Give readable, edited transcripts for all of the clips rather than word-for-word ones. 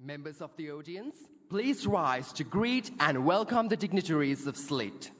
Members of the audience, please rise to greet and welcome the dignitaries of SLIIT.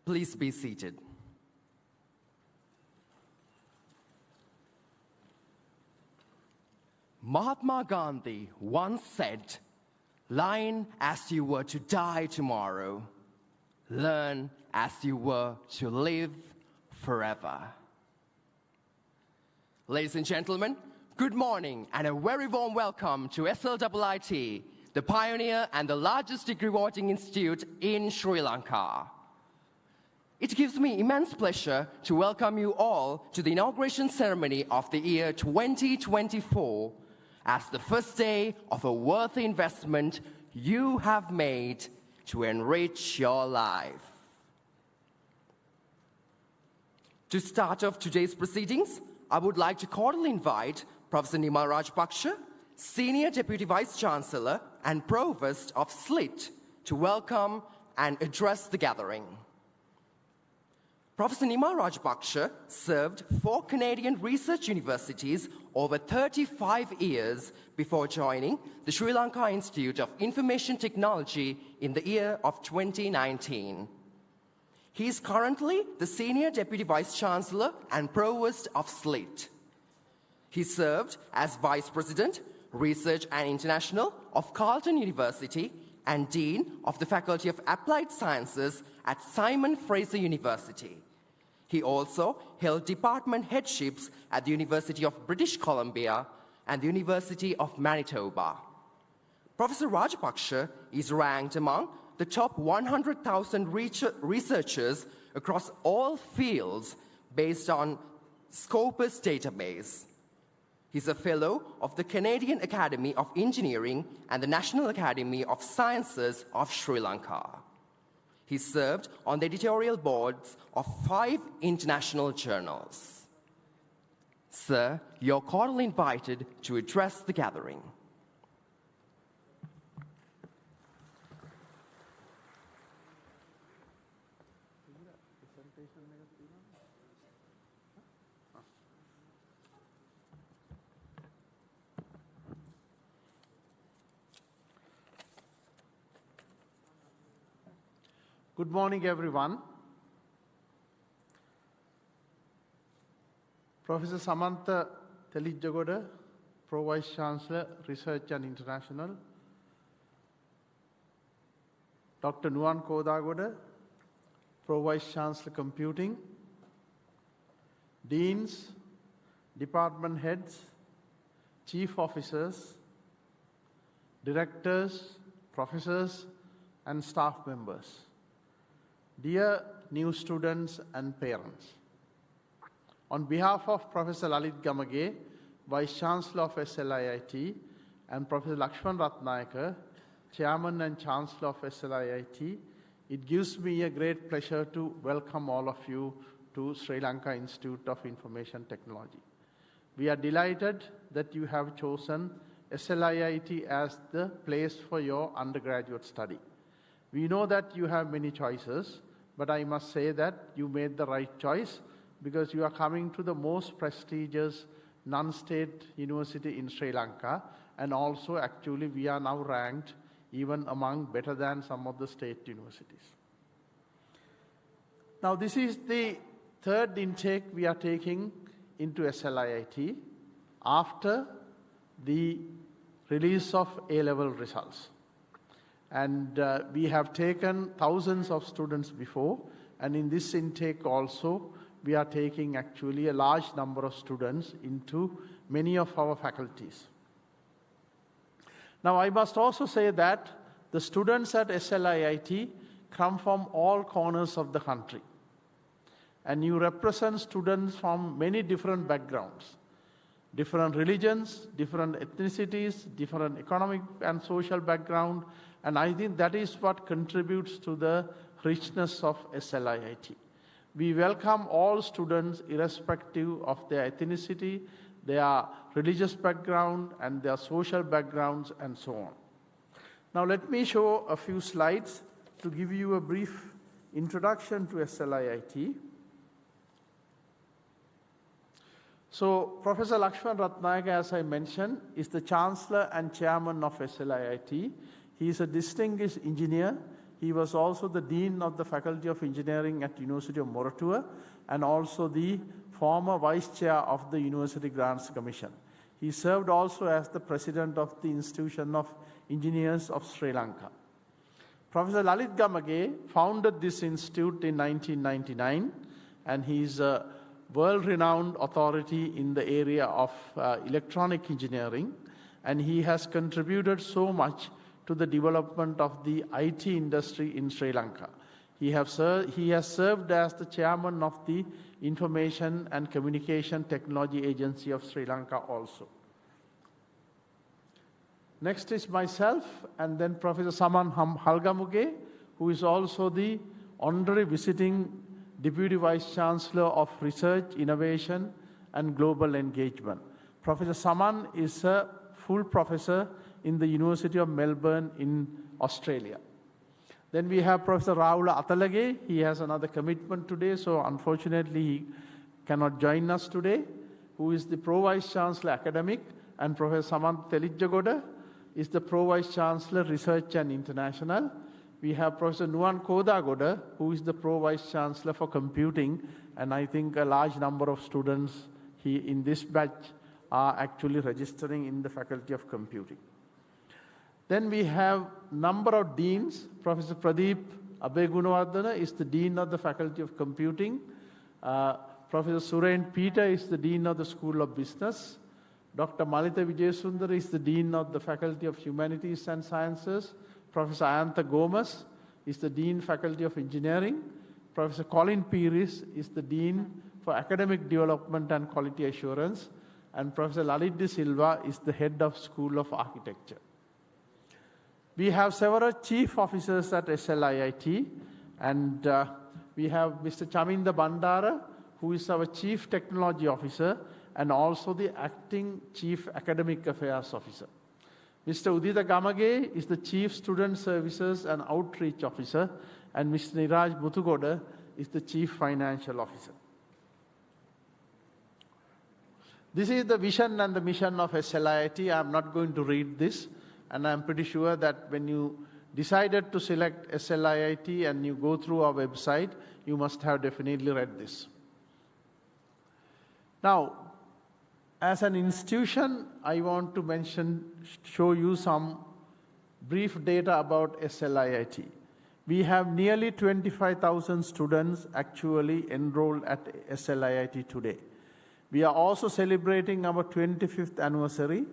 Please be seated. Mahatma Gandhi once said, "Learn as you were to die tomorrow. Learn as you were to live forever." Ladies and gentlemen, good morning and a very warm welcome to SLIIT, the pioneer and the largest degree awarding institute in Sri Lanka. It gives me immense pleasure to welcome you all to the inauguration ceremony of the year 2024 as the first day of a worthy investment you have made to enrich your life. To start off today's proceedings, I would like to cordially invite Professor Nima Rajpaksha, Senior Deputy Vice Chancellor and Provost of SLIIT, to welcome and address the gathering. Professor Nima Rajpaksha served 4 Canadian research universities over 35 years before joining the Sri Lanka Institute of Information Technology in the year of 2019. He is currently the Senior Deputy Vice Chancellor and Provost of SLIIT. He served as Vice President, Research and International of Carleton University and Dean of the Faculty of Applied Sciences at Simon Fraser University. He also held department headships at the University of British Columbia and the University of Manitoba. Professor Rajpaksha is ranked among the top 100,000 researchers across all fields based on Scopus database. He's a fellow of the Canadian Academy of Engineering and the National Academy of Sciences of Sri Lanka. He served on the editorial boards of 5 international journals. Sir, you're cordially invited to address the gathering. Good morning, everyone. Professor Samantha Telijjagoda, Pro Vice Chancellor, Research and International. Dr. Nuwan Kodagoda, Pro Vice Chancellor, Computing. Deans, Department Heads, Chief Officers, Directors, Professors, and staff members. Dear new students and parents, on behalf of Professor Lalit Gamage, Vice Chancellor of SLIIT, and Professor Lakshman Ratnayaka, Chairman and Chancellor of SLIIT, it gives me a great pleasure to welcome all of you to Sri Lanka Institute of Information Technology. We are delighted that you have chosen SLIIT as the place for your undergraduate study. We know that you have many choices, but I must say that you made the right choice because you are coming to the most prestigious non-state university in Sri Lanka, and also actually we are now ranked even among better than some of the state universities. Now this is the third intake we are taking into SLIIT after the release of A-level results. And we have taken thousands of students before, and in this intake also, we are taking actually a large number of students into many of our faculties. Now, I must also say that the students at SLIIT come from all corners of the country. And you represent students from many different backgrounds, different religions, different ethnicities, different economic and social background, and I think that is what contributes to the richness of SLIIT. We welcome all students irrespective of their ethnicity, their religious background, and their social backgrounds, and so on. Now let me show a few slides to give you a brief introduction to SLIIT. So Professor Lakshman Ratnayaka, as I mentioned, is the Chancellor and Chairman of SLIIT. He is a distinguished engineer. He was also the Dean of the Faculty of Engineering at University of Moratuwa and also the former Vice Chair of the University Grants Commission. He served also as the President of the Institution of Engineers of Sri Lanka. Professor Lalit Gamage founded this institute in 1999, and he is a world-renowned authority in the area of electronic engineering, and he has contributed so much to the development of the IT industry in Sri Lanka. He has served as the chairman of the Information and Communication Technology Agency of Sri Lanka also. Next is myself, and then Professor Saman Halgamuge, who is also the honorary visiting Deputy Vice Chancellor of Research, Innovation and Global Engagement. Professor Saman is a full professor in the University of Melbourne in Australia. Then we have Professor Rahula Atalage. He has another commitment today, so unfortunately he cannot join us today, who is the Pro Vice Chancellor Academic, and Professor Samantha Telijjagoda is the Pro Vice Chancellor Research and International. We have Professor Nuwan Kodagoda, who is the Pro Vice Chancellor for Computing, and I think a large number of students in this batch are actually registering in the Faculty of Computing. Then we have number of deans. Professor Pradeep Abhay-Gunawardena is the Dean of the Faculty of Computing. Professor Suren Peter is the Dean of the School of Business. Dr. Malitha Vijayasundar is the Dean of the Faculty of Humanities and Sciences. Professor Ayantha Gomez is the Dean Faculty of Engineering. Professor Colin Peris is the Dean for Academic Development and Quality Assurance. And Professor Lalit De Silva is the Head of School of Architecture. We have several chief officers at SLIIT, and we have Mr. Chaminda Bandara, who is our Chief Technology Officer and also the Acting Chief Academic Affairs Officer. Mr. Udita Gamage is the Chief Student Services and Outreach Officer, and Mr. Niraj Muthugoda is the Chief Financial Officer. This is the vision and the mission of SLIIT. I am not going to read this, and I am pretty sure that when you decided to select SLIIT and you go through our website, you must have definitely read this. Now, as an institution, I want to show you some brief data about SLIIT. We have nearly 25,000 students actually enrolled at SLIIT today. We are also celebrating our 25th anniversary.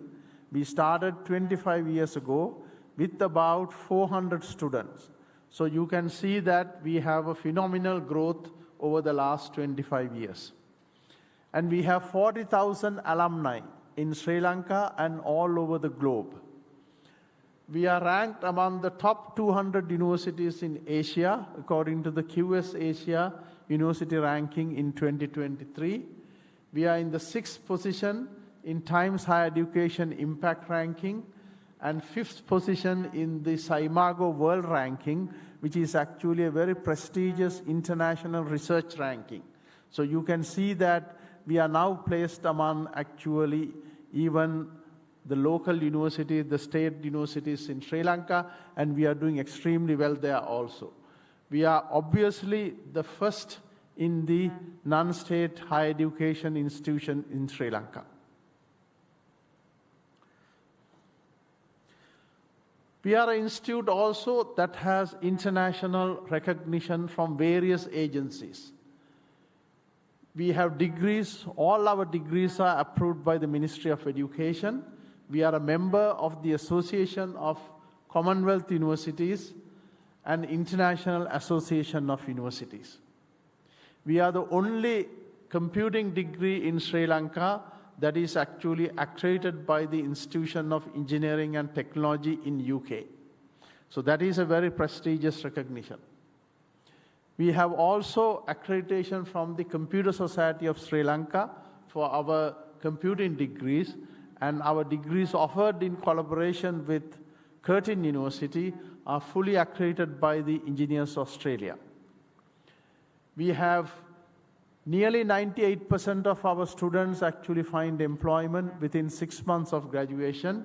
We started 25 years ago with about 400 students. So you can see that we have a phenomenal growth over the last 25 years. And we have 40,000 alumni in Sri Lanka and all over the globe. We are ranked among the top 200 universities in Asia, according to the QS Asia University Ranking in 2023. We are in the 6th position in Times Higher Education Impact Ranking, and 5th position in the SCImago World Ranking, which is actually a very prestigious international research ranking. So you can see that we are now placed among actually even the local universities, the state universities in Sri Lanka, and we are doing extremely well there also. We are obviously the first in the non-state higher education institution in Sri Lanka. We are an institute also that has international recognition from various agencies. We have degrees, all our degrees are approved by the Ministry of Education. We are a member of the Association of Commonwealth Universities and International Association of Universities. We are the only computing degree in Sri Lanka that is actually accredited by the Institution of Engineering and Technology in UK. So that is a very prestigious recognition. We have also accreditation from the Computer Society of Sri Lanka for our computing degrees, and our degrees offered in collaboration with Curtin University are fully accredited by the Engineers Australia. We have nearly 98% of our students actually find employment within 6 months of graduation,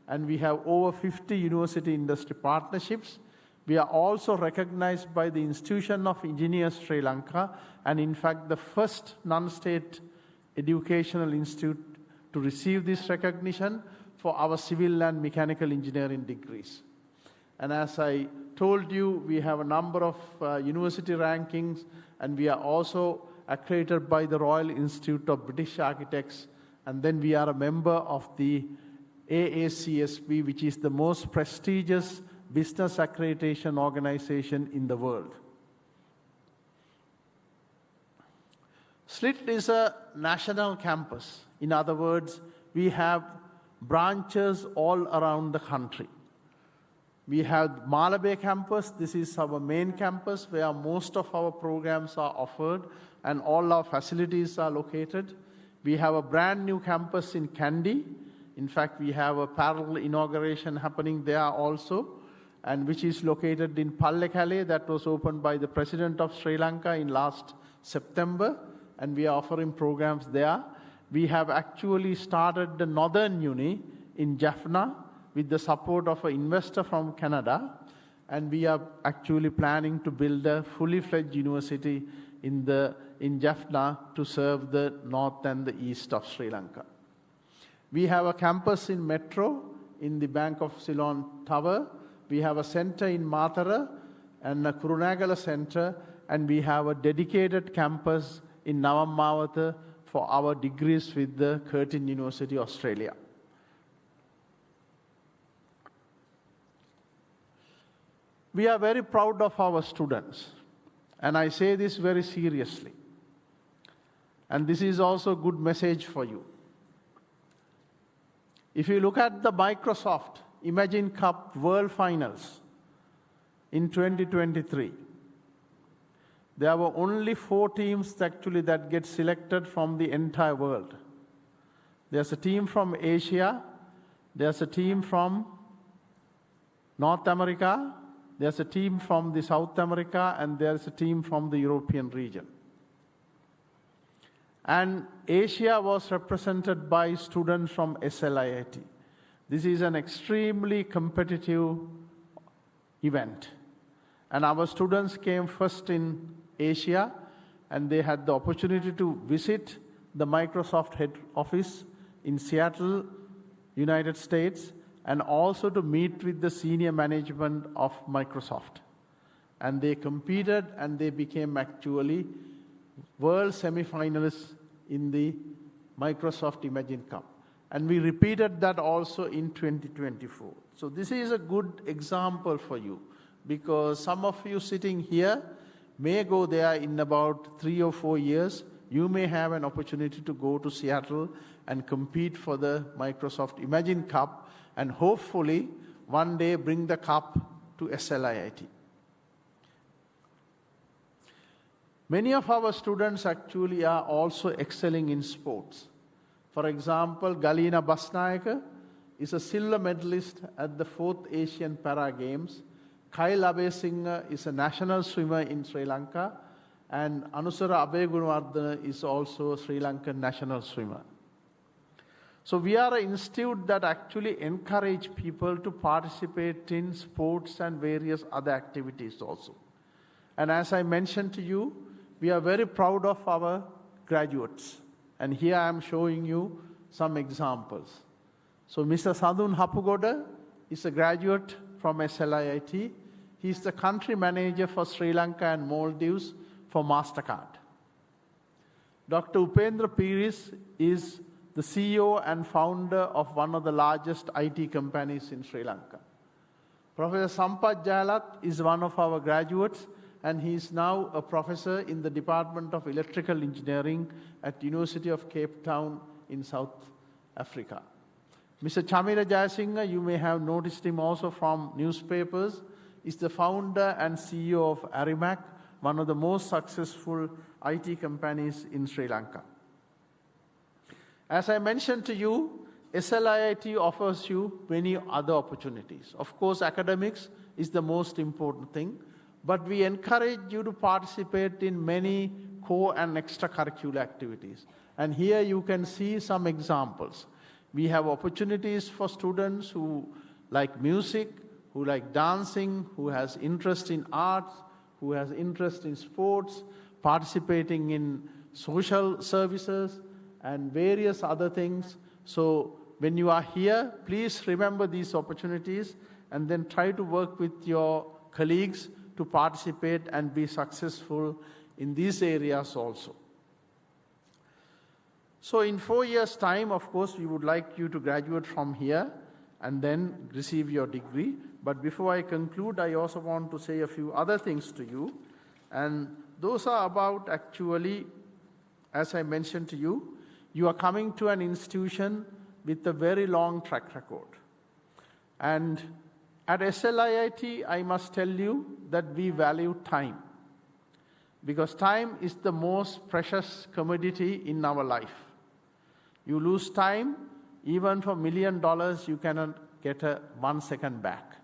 and we have over 50 university industry partnerships. We are also recognized by the Institution of Engineers Sri Lanka, and in fact the first non-state educational institute to receive this recognition for our civil and mechanical engineering degrees. And as I told you, we have a number of university rankings, and we are also accredited by the Royal Institute of British Architects, and then we are a member of the AACSB, which is the most prestigious business accreditation organization in the world. SLIIT is a national campus. In other words, we have branches all around the country. We have Malabe campus. This is our main campus where most of our programs are offered and all our facilities are located. We have a brand new campus in Kandy. In fact, we have a parallel inauguration happening there also, and which is located in Pallekele, that was opened by the President of Sri Lanka in last September, and we are offering programs there. We have actually started the Northern Uni in Jaffna with the support of an investor from Canada, and we are actually planning to build a fully fledged university in Jaffna to serve the north and the east of Sri Lanka. We have a campus in Metro in the Bank of Ceylon Tower. We have a center in Mathara and a Kurunagala center, and we have a dedicated campus in Navammawatha for our degrees with the Curtin University, Australia. We are very proud of our students, and I say this very seriously. And this is also a good message for you. If you look at the Microsoft Imagine Cup World Finals in 2023, there were only 4 teams actually that get selected from the entire world. There's a team from Asia, there's a team from North America, there's a team from the South America, and there's a team from the European region. And Asia was represented by students from SLIIT. This is an extremely competitive event. And our students came first in Asia, and they had the opportunity to visit the Microsoft head office in Seattle, United States, and also to meet with the senior management of Microsoft. And they competed, and they became actually world semifinalists in the Microsoft Imagine Cup. And we repeated that also in 2024. So this is a good example for you, because some of you sitting here may go there in about 3 or 4 years. You may have an opportunity to go to Seattle and compete for the Microsoft Imagine Cup, and hopefully one day bring the cup to SLIIT. Many of our students actually are also excelling in sports. For example, Galina Basnayaka is a silver medalist at the 4th Asian Para Games. Kyle Abesinghe is a national swimmer in Sri Lanka, and Anusara Abegunwardana is also a Sri Lankan national swimmer. So we are an institute that actually encourage people to participate in sports and various other activities also. And as I mentioned to you, we are very proud of our graduates. And here I am showing you some examples. So Mr. Sadun Hapugoda is a graduate from SLIIT. He is the country manager for Sri Lanka and Maldives for MasterCard. Dr. Upendra Piris is the CEO and founder of one of the largest IT companies in Sri Lanka. Professor Sampath Jayalat is one of our graduates, and he is now a professor in the Department of Electrical Engineering at University of Cape Town in South Africa. Mr. Chamira Jayasinghe, you may have noticed him also from newspapers, is the founder and CEO of Arimac, one of the most successful IT companies in Sri Lanka. As I mentioned to you, SLIIT offers you many other opportunities. Of course, academics is the most important thing, but we encourage you to participate in many core and extracurricular activities. And here you can see some examples. We have opportunities for students who like music, who like dancing, who has interest in arts, who has interest in sports, participating in social services, and various other things. So when you are here, please remember these opportunities and then try to work with your colleagues to participate and be successful in these areas also. So in 4 years' time, of course, we would like you to graduate from here and then receive your degree. But before I conclude, I also want to say a few other things to you. And those are about actually, as I mentioned to you, you are coming to an institution with a very long track record. And at SLIIT, I must tell you that we value time, because time is the most precious commodity in our life. You lose time, even for $1 million, you cannot get 1 second back.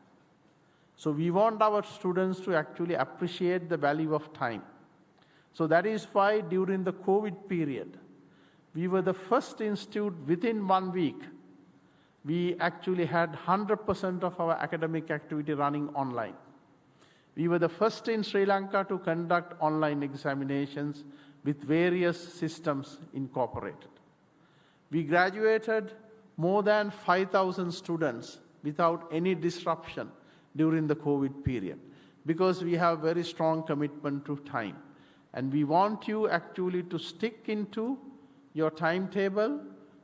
So we want our students to actually appreciate the value of time. So that is why during the COVID period, we were the first institute within 1 week. We actually had 100% of our academic activity running online. We were the first in Sri Lanka to conduct online examinations with various systems incorporated. We graduated more than 5,000 students without any disruption during the COVID period, because we have very strong commitment to time. And we want you actually to stick into your timetable,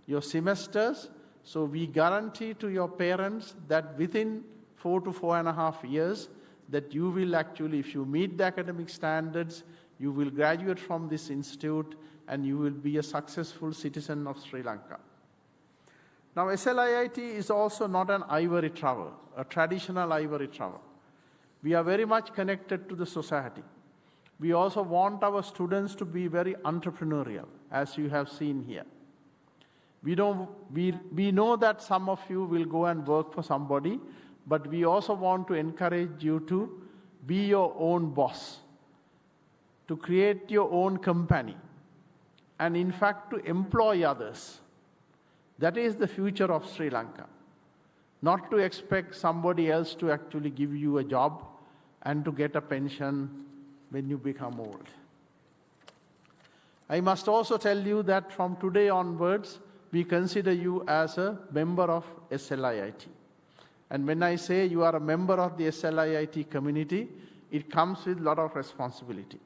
your semesters, so we guarantee to your parents that within 4 to 4.5 years, that you will actually, if you meet the academic standards, you will graduate from this institute and you will be a successful citizen of Sri Lanka. Now, SLIIT is also not an ivory tower, a traditional ivory tower. We are very much connected to the society. We also want our students to be very entrepreneurial, as you have seen here. We know that some of you will go and work for somebody, but we also want to encourage you to be your own boss, to create your own company, and in fact to employ others. That is the future of Sri Lanka. Not to expect somebody else to actually give you a job and to get a pension when you become old. I must also tell you that from today onwards, we consider you as a member of SLIIT. And when I say you are a member of the SLIIT community, it comes with a lot of responsibility.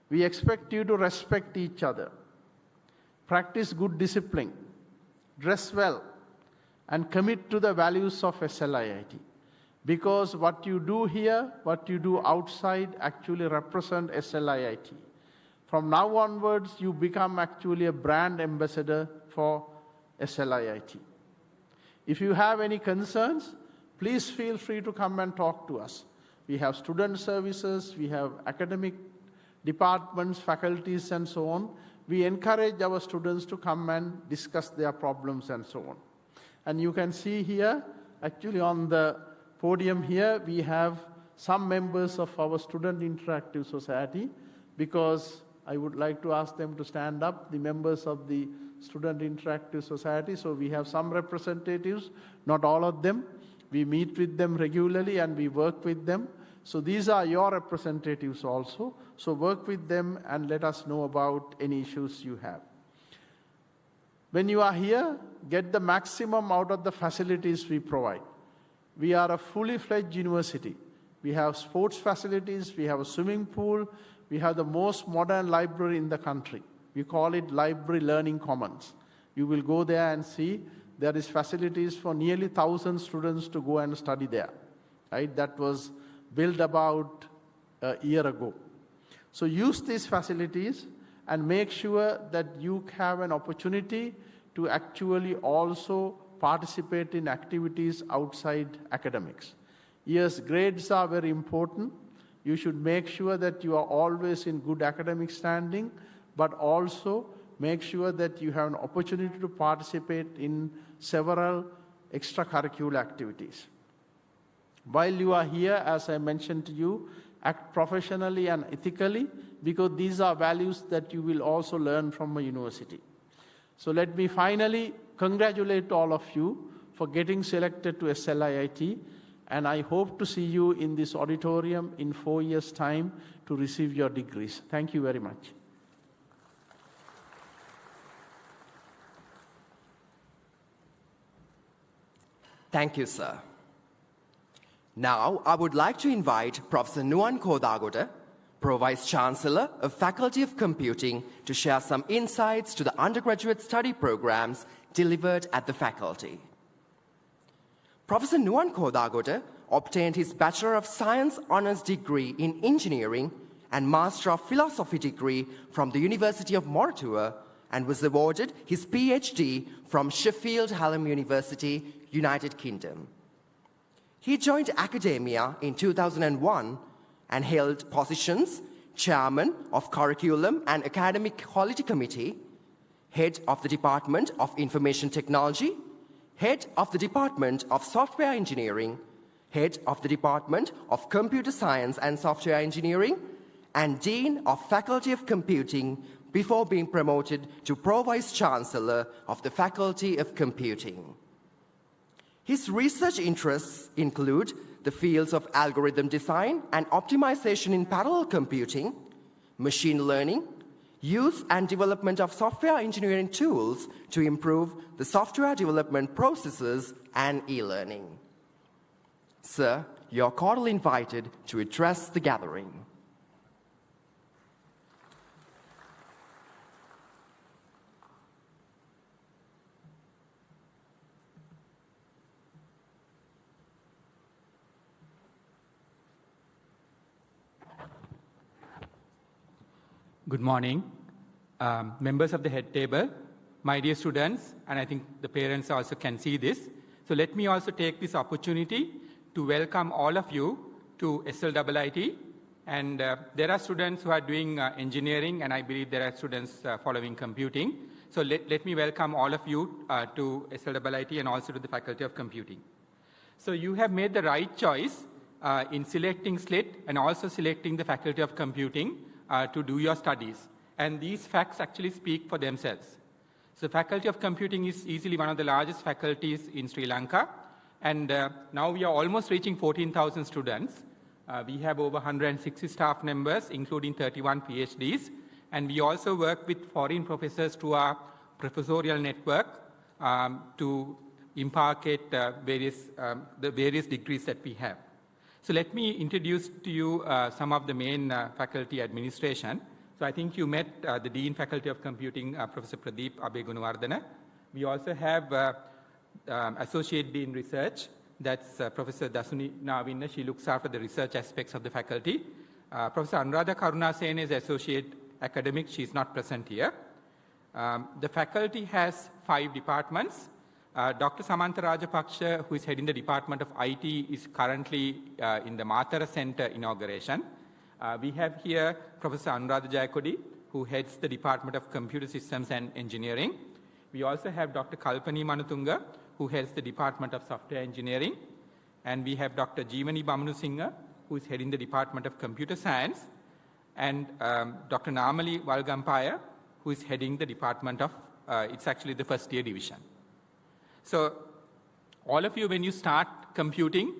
We expect you to respect each other, practice good discipline, dress well, and commit to the values of SLIIT. Because what you do here, what you do outside actually represent SLIIT. From now onwards, you become actually a brand ambassador for SLIIT. If you have any concerns, please feel free to come and talk to us. We have student services, we have academic departments, faculties, and so on. we encourage our students to come and discuss their problems and so on. And you can see here, actually on the podium here, we have some members of our Student Interactive Society, because I would like to ask them to stand up, the members of the Student Interactive Society. So we have some representatives, not all of them. We meet with them regularly and we work with them. So these are your representatives also. So work with them and let us know about any issues you have. When you are here, get the maximum out of the facilities we provide. We are a fully fledged university. We have sports facilities, we have a swimming pool, we have the most modern library in the country. We call it Library Learning Commons. You will go there and see there is facilities for nearly 1,000 students to go and study there. Right? That was built about a year ago. So use these facilities and make sure that you have an opportunity to actually also participate in activities outside academics. Yes, grades are very important. You should make sure that you are always in good academic standing, but also make sure that you have an opportunity to participate in several extracurricular activities. While you are here, as I mentioned to you, act professionally and ethically, because these are values that you will also learn from a university. So let me finally congratulate all of you for getting selected to SLIIT, and I hope to see you in this auditorium in 4 years' time to receive your degrees. Thank you very much. Thank you, sir. Now, I would like to invite Professor Nuwan Kodagoda, Pro-Vice-Chancellor of Faculty of Computing, to share some insights to the undergraduate study programs delivered at the faculty. Professor Nuwan Kodagoda obtained his Bachelor of Science Honours degree in Engineering and Master of Philosophy degree from the University of Moratuwa, and was awarded his PhD from Sheffield Hallam University, United Kingdom. He joined academia in 2001 and held positions Chairman of Curriculum and Academic Quality Committee, Head of the Department of Information Technology, Head of the Department of Software Engineering, Head of the Department of Computer Science and Software Engineering, and Dean of Faculty of Computing before being promoted to Pro-Vice-Chancellor of the Faculty of Computing. His research interests include the fields of algorithm design and optimization in parallel computing, machine learning, use and development of software engineering tools to improve the software development processes and e-learning. Sir, you are cordially invited to address the gathering. Good morning, members of the head table, my dear students, and I think the parents also can see this. So let me also take this opportunity to welcome all of you to SLIIT. And there are students who are doing engineering, and I believe there are students following computing. So let me welcome all of you to SLIIT and also to the Faculty of Computing. So you have made the right choice in selecting SLIIT and also selecting the Faculty of Computing to do your studies. And these facts actually speak for themselves. So Faculty of Computing is easily one of the largest faculties in Sri Lanka. And now we are almost reaching 14,000 students. We have over 160 staff members, including 31 PhDs. And we also work with foreign professors through our professorial network to impart the various degrees that we have. So let me introduce to you some of the main faculty administration. So I think you met the Dean Faculty of Computing, Professor Pradeep Abegunawardana. We also have Associate Dean Research, that's Professor Dasuni Navinna. She looks after the research aspects of the faculty. Professor Anuradha Karunasena is Associate Academic. She's not present here. The faculty has 5 departments. Dr. Samantha Rajapaksha, who is heading the Department of IT, is currently in the Matara Center inauguration. We have here Professor Anuradha Jayakodi, who heads the Department of Computer Systems and Engineering. We also have Dr. Kalpani Manutunga, who heads the Department of Software Engineering. And we have Dr. Jeevani Bamanusinga, who is heading the Department of Computer Science, and Dr. Namali Valgampaya, who is heading the Department of, it's actually the first year division. So all of you, when you start computing,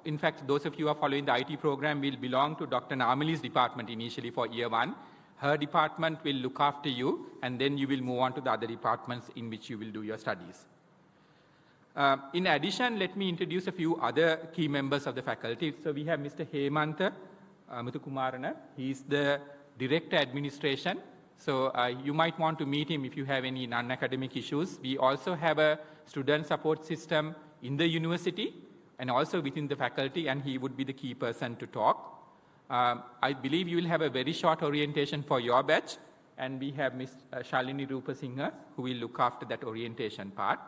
in fact, those of you who are following the IT program will belong to Dr. Namali's department initially for year one. Her department will look after you, and then you will move on to the other departments in which you will do your studies. In addition, let me introduce a few other key members of the faculty. So we have Mr. Hemantha Muthukumarana. He is the Director Administration. So you might want to meet him if you have any non-academic issues. We also have a student support system in the university and also within the faculty, and he would be the key person to talk. I believe you will have a very short orientation for your batch, and we have Ms. Shalini Rupasinghe, who will look after that orientation part.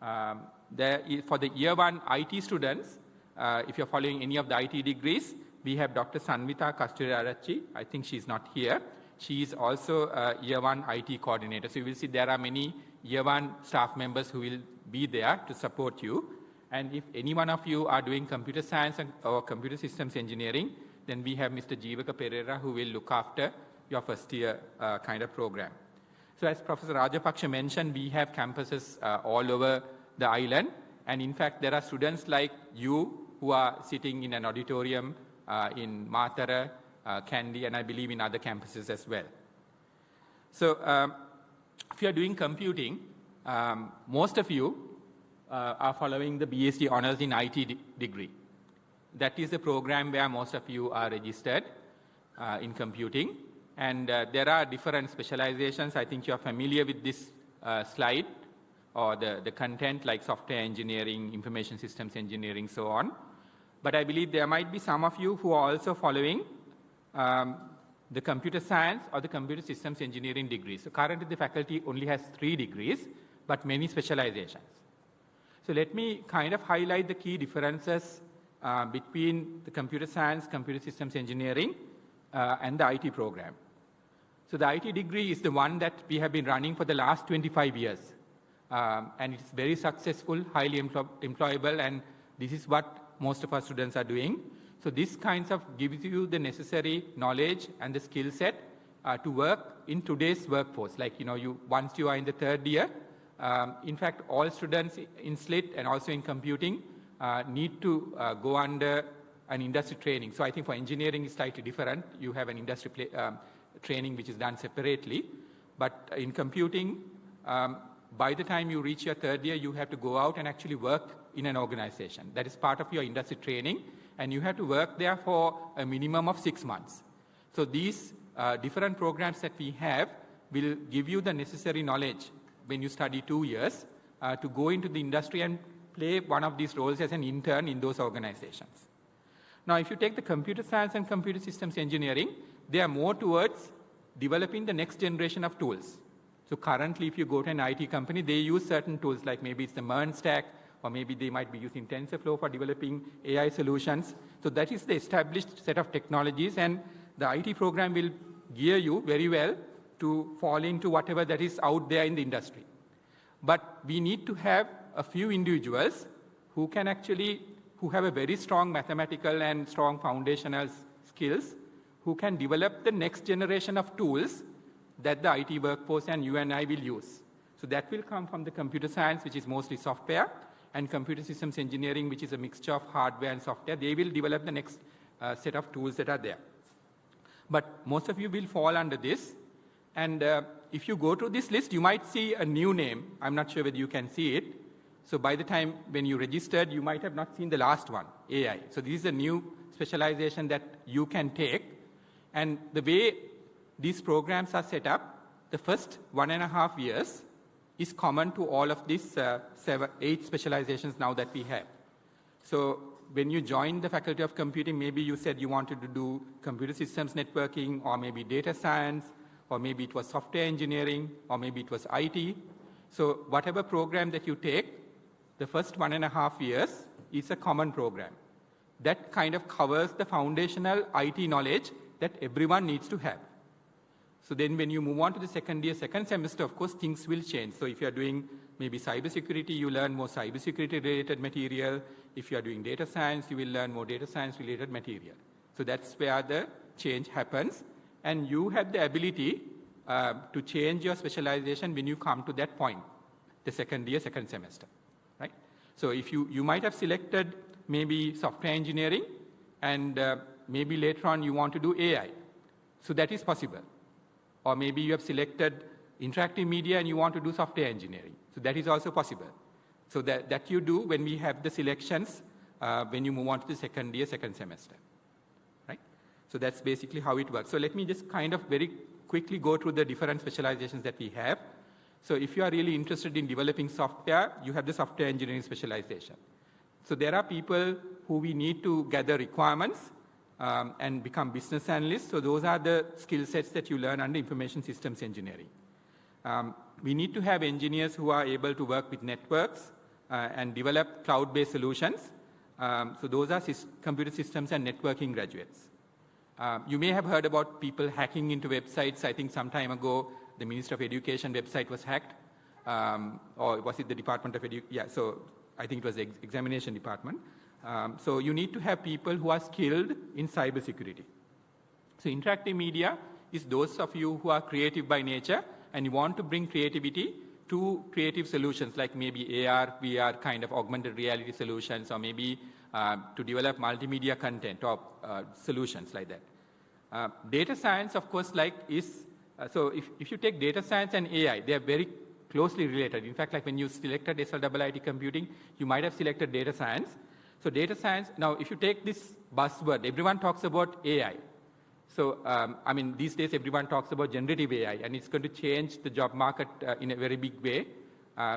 For the year one IT students, if you're following any of the IT degrees, we have Dr. Sanvita Kasturi-Arachi. I think she's not here. She is also a year one IT coordinator. So you will see there are many year one staff members who will be there to support you. And if any one of you are doing computer science or computer systems engineering, then we have Mr. Jeevaka Pereira, who will look after your first year kind of program. So as Professor Rajapaksha mentioned, we have campuses all over the island. And in fact, there are students like you who are sitting in an auditorium in Matara, Kandy, and I believe in other campuses as well. So if you are doing computing, most of you are following the BSc Honours in IT degree. That is the program where most of you are registered in computing. And there are different specializations. I think you're familiar with this slide or the content like software engineering, information systems engineering, so on. But I believe there might be some of you who are also following the computer science or the computer systems engineering degrees. So currently the faculty only has 3 degrees, but many specializations. So let me kind of highlight the key differences between the computer science, computer systems engineering, and the IT program. So the IT degree is the one that we have been running for the last 25 years. And it's very successful, highly employable, and this is what most of our students are doing. So this kinds of gives you the necessary knowledge and the skill set to work in today's workforce. Like, once you are in the 3rd year, in fact, all students in SLIIT and also in computing need to go under an industry training. So I think for engineering it's slightly different. You have an industry training which is done separately. But in computing, by the time you reach your 3rd year, you have to go out and actually work in an organization. That is part of your industry training, and you have to work there for a minimum of 6 months. So these different programs that we have will give you the necessary knowledge when you study 2 years to go into the industry and play one of these roles as an intern in those organizations. Now, if you take the computer science and computer systems engineering, they are more towards developing the next generation of tools. So currently, if you go to an IT company, they use certain tools, like maybe it's the MERN stack, or maybe they might be using TensorFlow for developing AI solutions. So that is the established set of technologies, and the IT program will gear you very well to fall into whatever that is out there in the industry. But we need to have a few individuals who have a very strong mathematical and strong foundational skills, who can develop the next generation of tools that the IT workforce and you and I will use. So that will come from the computer science, which is mostly software, and computer systems engineering, which is a mixture of hardware and software. They will develop the next set of tools that are there. But most of you will fall under this. And if you go to this list, you might see a new name. I'm not sure whether you can see it. So by the time when you registered, you might have not seen the last one, AI. So this is a new specialization that you can take. And the way these programs are set up, the first 1.5 years is common to all of these 8 specializations now that we have. So when you joined the Faculty of Computing, maybe you said you wanted to do computer systems networking, or maybe data science, or maybe it was software engineering, or maybe it was IT. So whatever program that you take, the first 1.5 years is a common program. That kind of covers the foundational IT knowledge that everyone needs to have. So then when you move on to the second year, second semester, of course, things will change. So if you're doing maybe cybersecurity, you learn more cybersecurity-related material. If you're doing data science, you will learn more data science-related material. So that's where the change happens. And you have the ability to change your specialization when you come to that point, the second year, second semester, right? So if you might have selected maybe software engineering, and maybe later on you want to do AI. So that is possible. Or maybe you have selected interactive media and you want to do software engineering. So that is also possible. So that you do when we have the selections when you move on to the second year, second semester, right? So that's basically how it works. So let me just kind of very quickly go through the different specializations that we have. So if you are really interested in developing software, you have the software engineering specialization. So there are people who we need to gather requirements and become business analysts. So those are the skill sets that you learn under information systems engineering. We need to have engineers who are able to work with networks and develop cloud-based solutions. So those are computer systems and networking graduates. You may have heard about people hacking into websites. I think some time ago, the Ministry of Education website was hacked. Or was it the Department of Education? Yeah, so I think it was the examination department. So you need to have people who are skilled in cybersecurity. So interactive media is those of you who are creative by nature and you want to bring creativity to creative solutions like maybe AR, VR kind of augmented reality solutions, or maybe to develop multimedia content or solutions like that. Data science, of course, so if you take data science and AI, they are very closely related. In fact, like when you selected SLIIT computing, you might have selected data science. So data science, now if you take this buzzword, everyone talks about AI. So, I mean, these days everyone talks about generative AI, and it's going to change the job market in a very big way.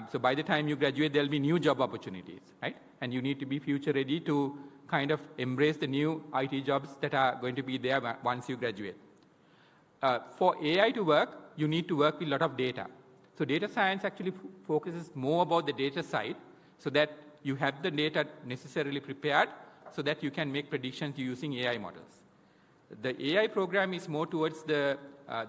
So by the time you graduate, there'll be new job opportunities, right? And you need to be future ready to kind of embrace the new IT jobs that are going to be there once you graduate. For AI to work, you need to work with a lot of data. So data science actually focuses more about the data side so that you have the data necessarily prepared so that you can make predictions using AI models. The AI program is more towards there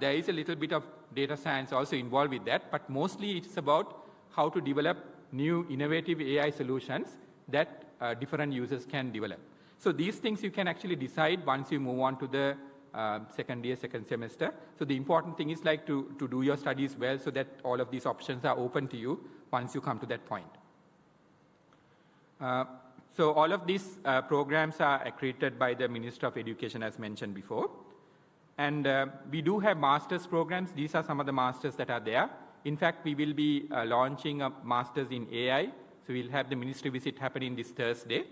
is a little bit of data science also involved with that, but mostly it's about how to develop new innovative AI solutions that different users can develop. So these things you can actually decide once you move on to the second year, second semester. So the important thing is like to do your studies well so that all of these options are open to you once you come to that point. So all of these programs are accredited by the Ministry of Education, as mentioned before. And we do have master's programs. These are some of the masters that are there. In fact, we will be launching a master's in AI. So we'll have the ministry visit happening this Thursday.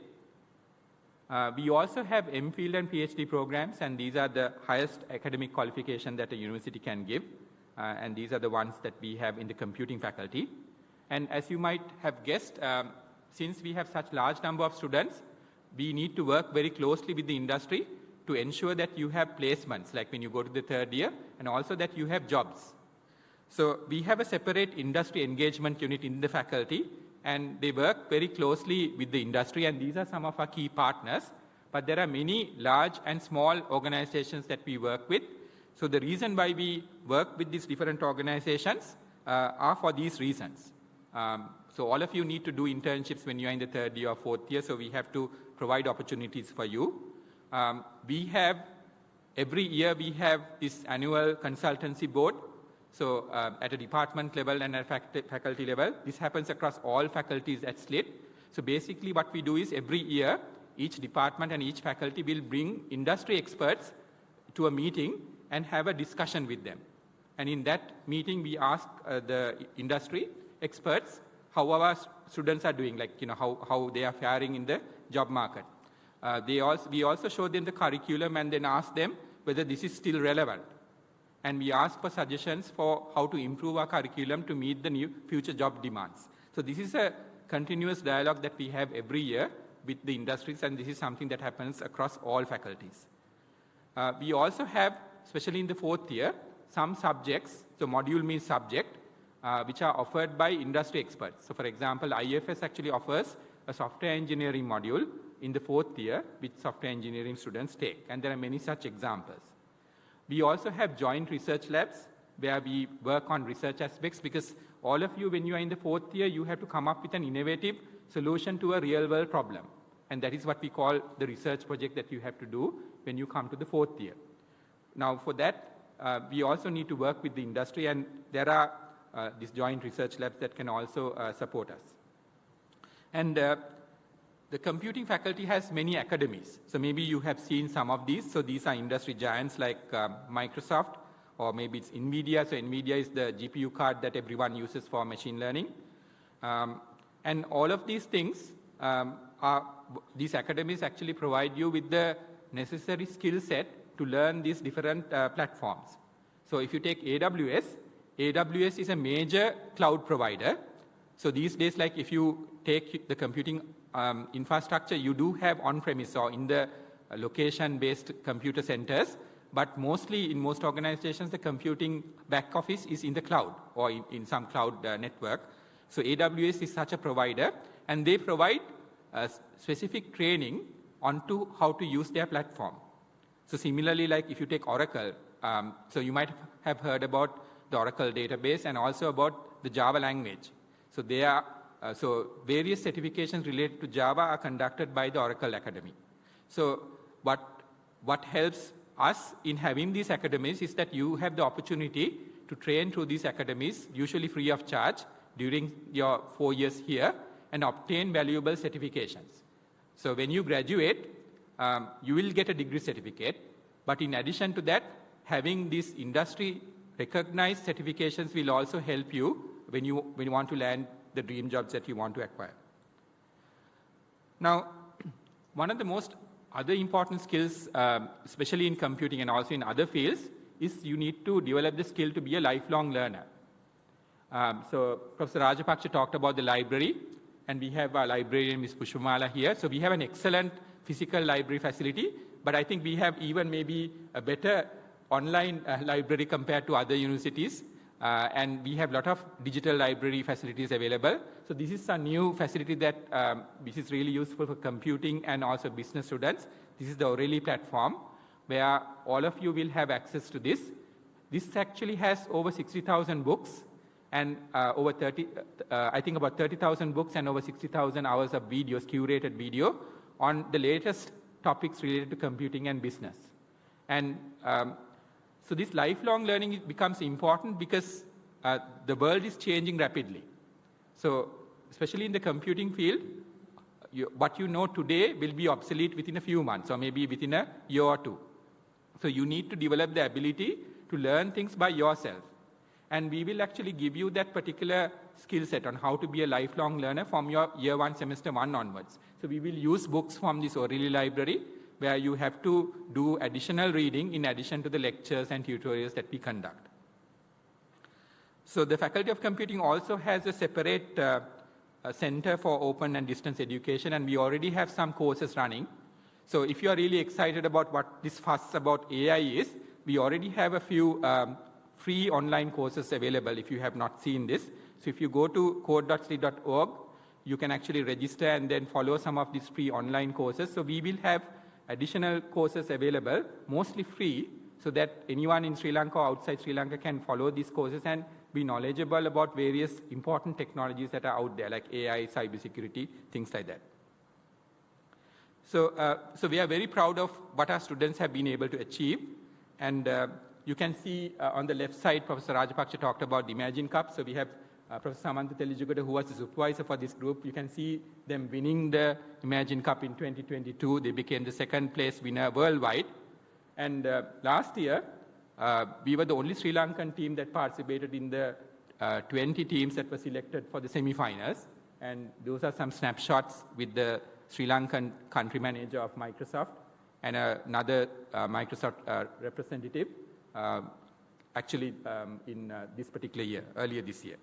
We also have MPhil and PhD programs, and these are the highest academic qualification that a university can give. And these are the ones that we have in the computing faculty. And as you might have guessed, since we have such large number of students, we need to work very closely with the industry to ensure that you have placements, like when you go to the third year, and also that you have jobs. So we have a separate industry engagement unit in the faculty, and they work very closely with the industry, and these are some of our key partners. But there are many large and small organizations that we work with. So the reason why we work with these different organizations are for these reasons. So all of you need to do internships when you are in the third year or fourth year, so we have to provide opportunities for you. Every year we have this annual consultancy board. So at a department level and at faculty level, this happens across all faculties at SLIIT. So basically what we do is every year, each department and each faculty will bring industry experts to a meeting and have a discussion with them. And in that meeting, we ask the industry experts how our students are doing, like how they are faring in the job market. We also show them the curriculum and then ask them whether this is still relevant. And we ask for suggestions for how to improve our curriculum to meet the new future job demands. So this is a continuous dialogue that we have every year with the industries, and this is something that happens across all faculties. We also have, especially in the fourth year, some subjects, so module means subject, which are offered by industry experts. So for example, IFS actually offers a software engineering module in the fourth year, which software engineering students take, and there are many such examples. We also have joint research labs where we work on research aspects, because all of you, when you are in the 4th year, you have to come up with an innovative solution to a real-world problem. And that is what we call the research project that you have to do when you come to the 4th year. Now, for that, we also need to work with the industry, and there are these joint research labs that can also support us. And the computing faculty has many academies. So maybe you have seen some of these. So these are industry giants like Microsoft, or maybe it's NVIDIA. So NVIDIA is the GPU card that everyone uses for machine learning. And all of these things, these academies actually provide you with the necessary skill set to learn these different platforms. So if you take AWS, AWS is a major cloud provider. So these days, like if you take the computing infrastructure, you do have on-premise or in the location-based computer centers, but mostly in most organizations, the computing back office is in the cloud or in some cloud network. So AWS is such a provider, and they provide specific training onto how to use their platform. So similarly, like if you take Oracle, so you might have heard about the Oracle database and also about the Java language. So they are, so various certifications related to Java are conducted by the Oracle Academy. So what helps us in having these academies is that you have the opportunity to train through these academies, usually free of charge, during your 4 years here, and obtain valuable certifications. So when you graduate, you will get a degree certificate, but in addition to that, having these industry-recognized certifications will also help you when you want to land the dream jobs that you want to acquire. Now, one of the most other important skills, especially in computing and also in other fields, is you need to develop the skill to be a lifelong learner. So Professor Rajapaksha talked about the library, and we have our librarian, Ms. Pushpamala, here. So we have an excellent physical library facility, but I think we have even maybe a better online library compared to other universities. And we have a lot of digital library facilities available. So this is a new facility that which is really useful for computing and also business students. This is the O'Reilly platform, where all of you will have access to this. This actually has over 60,000 books and over I think about 30,000 books and over 60,000 hours of videos, curated video, on the latest topics related to computing and business. And so this lifelong learning becomes important because the world is changing rapidly. So especially in the computing field, what you know today will be obsolete within a few months or maybe within a year or two. So you need to develop the ability to learn things by yourself. And we will actually give you that particular skill set on how to be a lifelong learner from your year 1, semester 1 onwards. So we will use books from this O'Reilly library, where you have to do additional reading in addition to the lectures and tutorials that we conduct. So the Faculty of Computing also has a separate center for open and distance education, and we already have some courses running. So if you are really excited about what this fuss about AI is, we already have a few free online courses available if you have not seen this. So if you go to code.slit.org, you can actually register and then follow some of these free online courses. So we will have additional courses available, mostly free, so that anyone in Sri Lanka or outside Sri Lanka can follow these courses and be knowledgeable about various important technologies that are out there, like AI, cybersecurity, things like that. So, so we are very proud of what our students have been able to achieve. And you can see on the left side, Professor Rajapaksha talked about the Imagine Cup. So we have Professor Samantha Telijugoda, who was the supervisor for this group. You can see them winning the Imagine Cup in 2022. They became the second place winner worldwide. And last year, we were the only Sri Lankan team that participated in the 20 teams that were selected for the semifinals. And those are some snapshots with the Sri Lankan country manager of Microsoft and another Microsoft representative, actually in this particular year, earlier this year.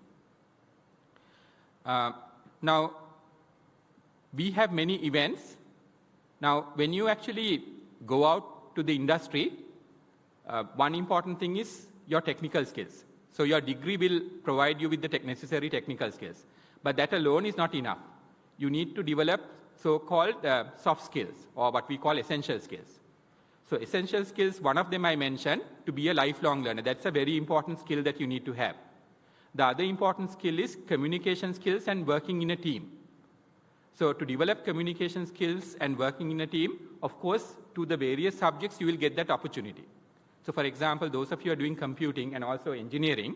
Now, we have many events. Now, when you actually go out to the industry, one important thing is your technical skills. So your degree will provide you with the necessary technical skills. But that alone is not enough. You need to develop so-called soft skills, or what we call essential skills. So essential skills, one of them I mentioned, to be a lifelong learner. That's a very important skill that you need to have. The other important skill is communication skills and working in a team. So to develop communication skills and working in a team, of course, to the various subjects, you will get that opportunity. So for example, those of you who are doing computing and also engineering,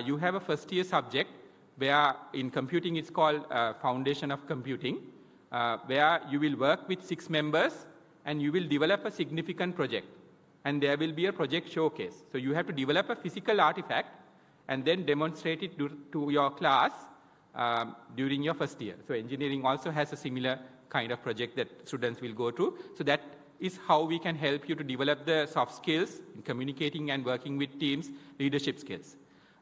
you have a first-year subject where in computing it's called Foundation of Computing, where you will work with 6 members and you will develop a significant project. And there will be a project showcase. So you have to develop a physical artifact and then demonstrate it to your class during your first year. So engineering also has a similar kind of project that students will go through. So that is how we can help you to develop the soft skills in communicating and working with teams, leadership skills.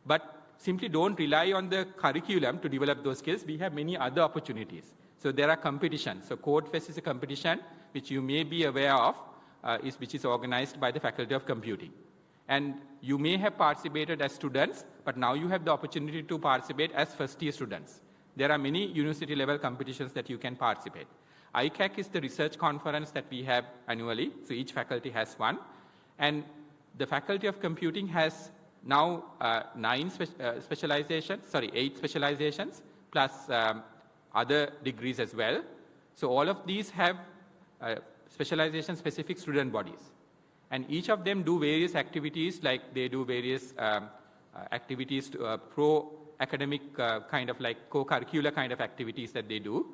But simply don't rely on the curriculum to develop those skills. We have many other opportunities. So there are competitions. So CodeFest is a competition which you may be aware of, which is organized by the Faculty of Computing. And you may have participated as students, but now you have the opportunity to participate as first-year students. There are many university-level competitions that you can participate. ICAC is the research conference that we have annually, so each faculty has one. And the Faculty of Computing has now 8 specializations, plus other degrees as well. So all of these have specialization-specific student bodies. And each of them do various activities, like they do various activities, pro-academic kind of like co-curricular kind of activities that they do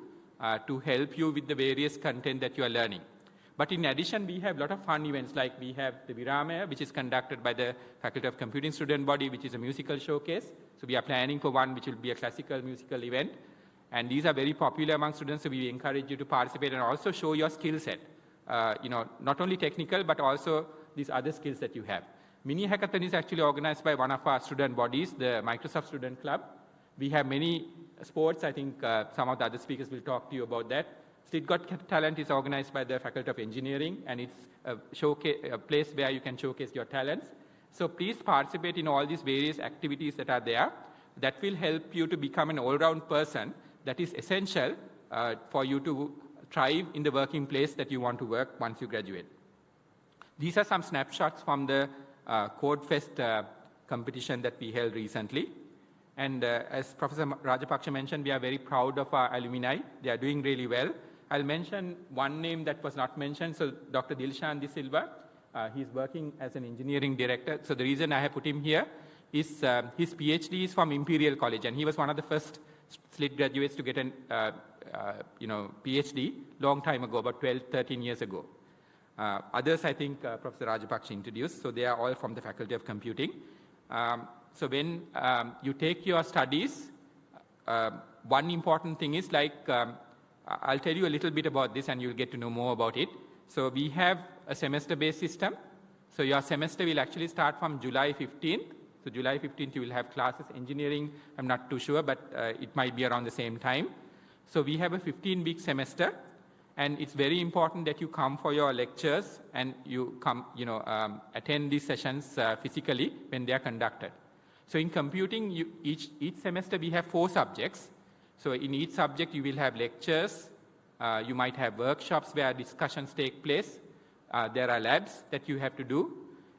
to help you with the various content that you are learning. But in addition, we have a lot of fun events, like we have the Viramaya, which is conducted by the Faculty of Computing student body, which is a musical showcase. So we are planning for one, which will be a classical musical event. And these are very popular among students, so we encourage you to participate and also show your skill set. Not only technical, but also these other skills that you have. Mini Hackathon is actually organized by one of our student bodies, the Microsoft Student Club. We have many sports. I think some of the other speakers will talk to you about that. SLIIT Got Talent is organized by the Faculty of Engineering, and it's a place where you can showcase your talents. So please participate in all these various activities that are there. That will help you to become an all-round person that is essential for you to thrive in the working place that you want to work once you graduate. These are some snapshots from the CodeFest competition that we held recently. And as Professor Rajapaksha mentioned, we are very proud of our alumni. They are doing really well. I'll mention one name that was not mentioned. So Dr. Dilshan De Silva, he's working as an engineering director. So the reason I have put him here is his PhD is from Imperial College, and he was one of the first SLIIT graduates to get an PhD long time ago, about 12, 13 years ago. Others, I think, Professor Rajapaksha introduced, so they are all from the Faculty of Computing. So when you take your studies, one important thing is I'll tell you a little bit about this and you'll get to know more about it. So we have a semester-based system. So your semester will actually start from July 15th. So July 15th, you will have classes. Engineering, I'm not too sure, but it might be around the same time. So we have a 15-week semester, and it's very important that you come for your lectures and you come, attend these sessions physically when they are conducted. So in computing, each semester we have 4 subjects. So in each subject, you will have lectures. You might have workshops where discussions take place. There are labs that you have to do.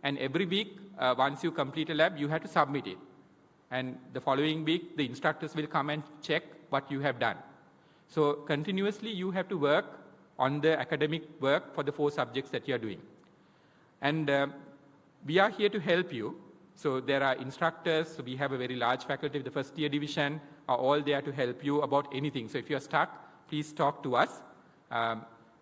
And every week, once you complete a lab, you have to submit it. And the following week, the instructors will come and check what you have done. So continuously, you have to work on the academic work for the 4 subjects that you are doing. And we are here to help you. So there are instructors. So we have a very large faculty. The first year division are all there to help you about anything. So if you're stuck, please talk to us.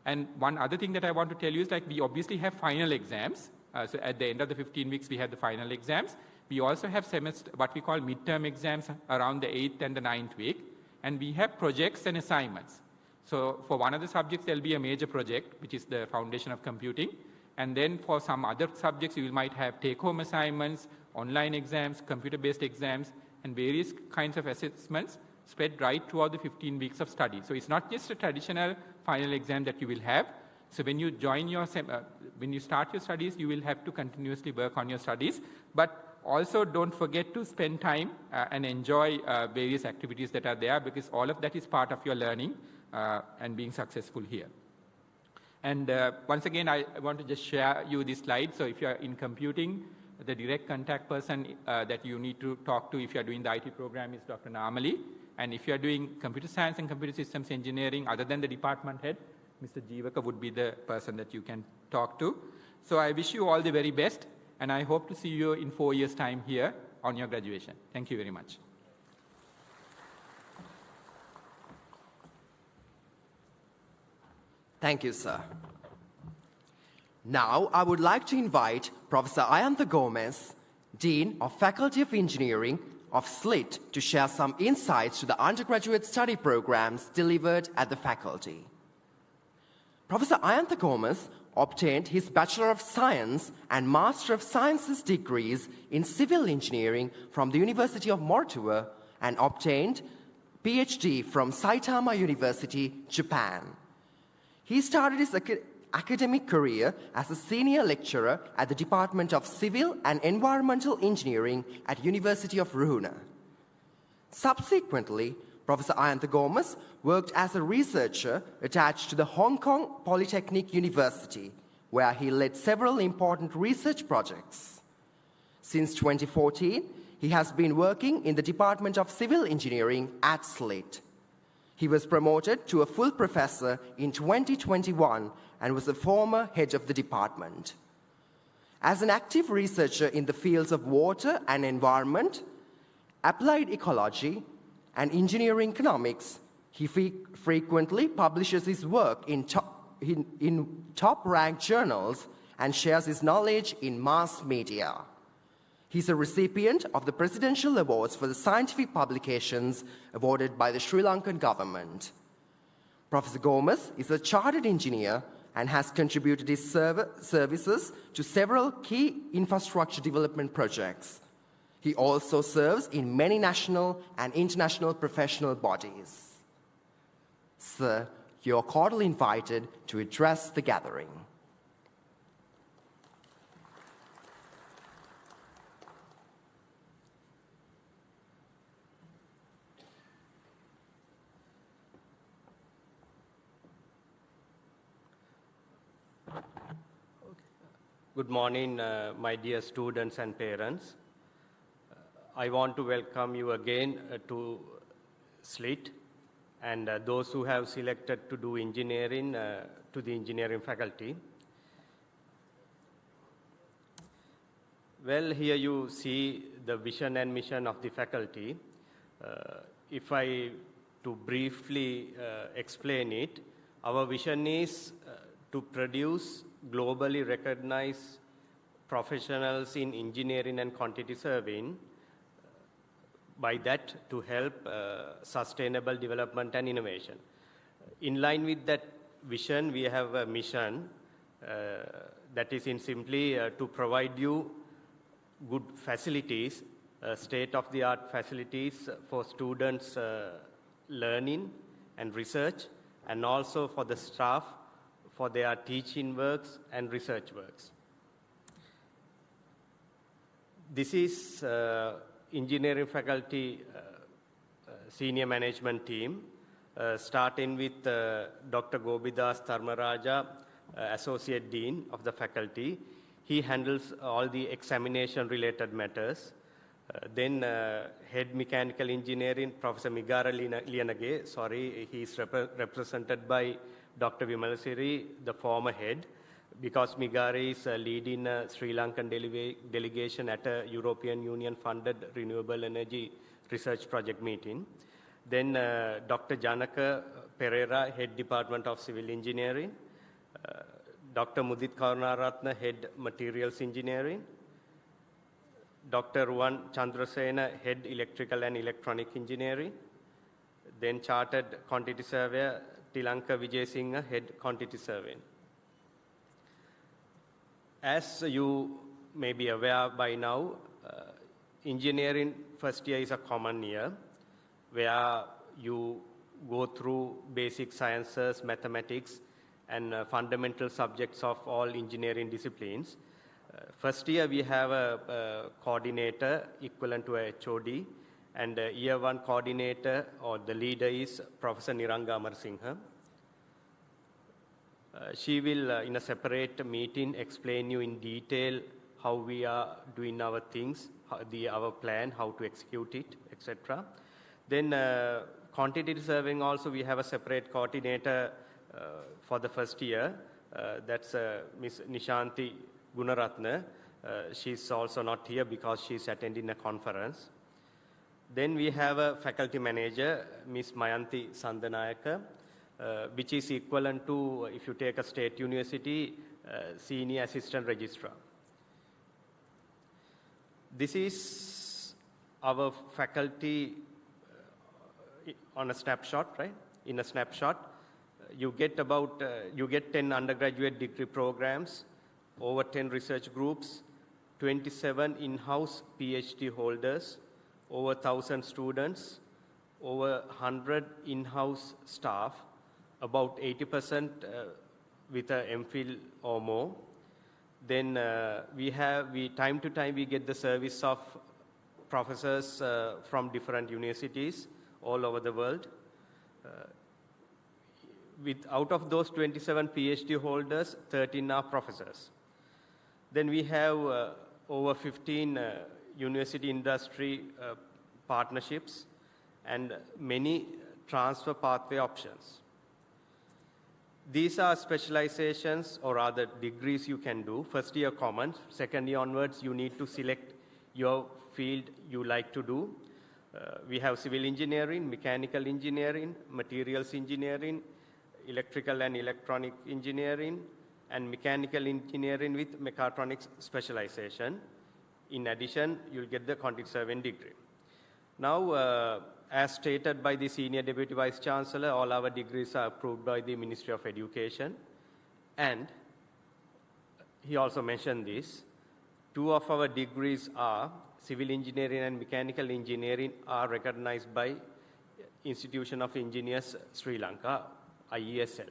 And one other thing that I want to tell you is we obviously have final exams. So at the end of the 15 weeks, we have the final exams. We also have what we call midterm exams around the 8th and the 9th week. And we have projects and assignments. So for one of the subjects, there'll be a major project, which is the Foundation of Computing. And then for some other subjects, you might have take-home assignments, online exams, computer-based exams, and various kinds of assessments spread right throughout the 15 weeks of study. So it's not just a traditional final exam that you will have. So when you when you start your studies, you will have to continuously work on your studies. But also don't forget to spend time and enjoy various activities that are there, because all of that is part of your learning and being successful here. And once again, I want to just share you this slide. So if you are in computing, the direct contact person that you need to talk to if you are doing the IT program is Dr. Namali. And if you are doing computer science and computer systems engineering, other than the department head, Mr. Jeevaka would be the person that you can talk to. So I wish you all the very best, and I hope to see you in 4 years' time here on your graduation. Thank you very much. Thank you, sir. Now, I would like to invite Professor Ayantha Gomez, Dean of Faculty of Engineering of SLIIT, to share some insights to the undergraduate study programs delivered at the faculty. Professor Ayantha Gomez obtained his Bachelor of Science and Master of Sciences degrees in Civil Engineering from the University of Mortua and obtained PhD from Saitama University, Japan. He started his academic career as a senior lecturer at the Department of Civil and Environmental Engineering at University of Ruhuna. Subsequently, Professor Ayantha Gomez worked as a researcher attached to the Hong Kong Polytechnic University, where he led several important research projects. Since 2014, he has been working in the Department of Civil Engineering at SLIIT. He was promoted to a full professor in 2021 and was a former head of the department. As an active researcher in the fields of water and environment, applied ecology, and engineering economics, he frequently publishes his work in top-ranked journals and shares his knowledge in mass media. He's a recipient of the Presidential Awards for the Scientific Publications awarded by the Sri Lankan government. Professor Gomez is a chartered engineer and has contributed his services to several key infrastructure development projects. He also serves in many national and international professional bodies. Sir, you are cordially invited to address the gathering. Good morning, my dear students and parents. I want to welcome you again to SLIIT and those who have selected to do engineering to the engineering faculty. Well, here you see the vision and mission of the faculty. If I to briefly explain it, our vision is to produce globally recognized professionals in engineering and quantity surveying, by that to help sustainable development and innovation. In line with that vision, we have a mission that is in simply to provide you good facilities, state-of-the-art facilities for students' learning and research, and also for the staff for their teaching works and research works. This is engineering faculty senior management team, starting with Dr. Gobidas Tharmaraja, Associate Dean of the faculty. He handles all the examination-related matters. Then Head Mechanical Engineering, Professor Migara Liyanage, sorry, he is represented by Dr. Vimalasiri, the former head, because Migara is leading a Sri Lankan delegation at a European Union-funded renewable energy research project meeting. Then Dr. Janaka Pereira, Head Department of Civil Engineering. Dr. Mudit Karunaratna, Head Materials Engineering. Dr. Ruwan Chandrasena, Head Electrical and Electronic Engineering. Then Chartered Quantity Surveyor, Tilanka Vijayasinghe, Head Quantity Surveying. As you may be aware by now, engineering first year is a common year where you go through basic sciences, mathematics, and fundamental subjects of all engineering disciplines. First year we have a coordinator equivalent to a HOD, and year one coordinator or the leader is Professor Niranga Amarasinghe. She will, in a separate meeting, explain you in detail how we are doing our things, our plan, how to execute it, etc. Then quantitative surveying also, we have a separate coordinator for the first year. That's Ms. Nishanti Gunaratne. She's also not here because she's attending a conference. Then we have a faculty manager, Ms. Mayanti Sandanayaka, which is equivalent to, if you take a state university, senior assistant registrar. This is our faculty on a snapshot, right? In a snapshot, you get 10 undergraduate degree programs, over 10 research groups, 27 in-house PhD holders, over 1,000 students, over 100 in-house staff, about 80% with an MPhil or more. Then time to time we get the service of professors from different universities all over the world. Out of those 27 PhD holders, 13 are professors. Then we have over 15 university industry partnerships and many transfer pathway options. These are specializations or other degrees you can do. First year common, second year onwards you need to select your field you like to do. We have civil engineering, mechanical engineering, materials engineering, electrical and electronic engineering, and mechanical engineering with mechatronics specialization. In addition, you'll get the quantitative surveying degree. Now, as stated by the Senior Deputy Vice Chancellor, all our degrees are approved by the Ministry of Education. And he also mentioned this. 2 of our degrees are civil engineering and mechanical engineering are recognized by Institution of Engineers Sri Lanka, IESL.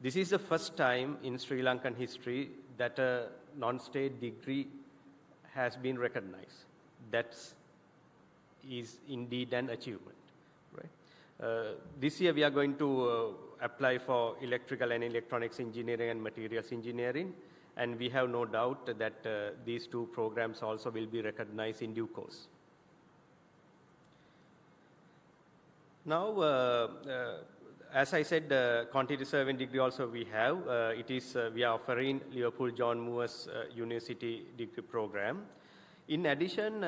This is the first time in Sri Lankan history that a non-state degree has been recognized. That is indeed an achievement. Right? This year we are going to apply for electrical and electronics engineering and materials engineering, and we have no doubt that these 2 programs also will be recognized in due course. Now, as I said, quantitative surveying degree also we have. We are offering Liverpool John Moores University degree program. In addition,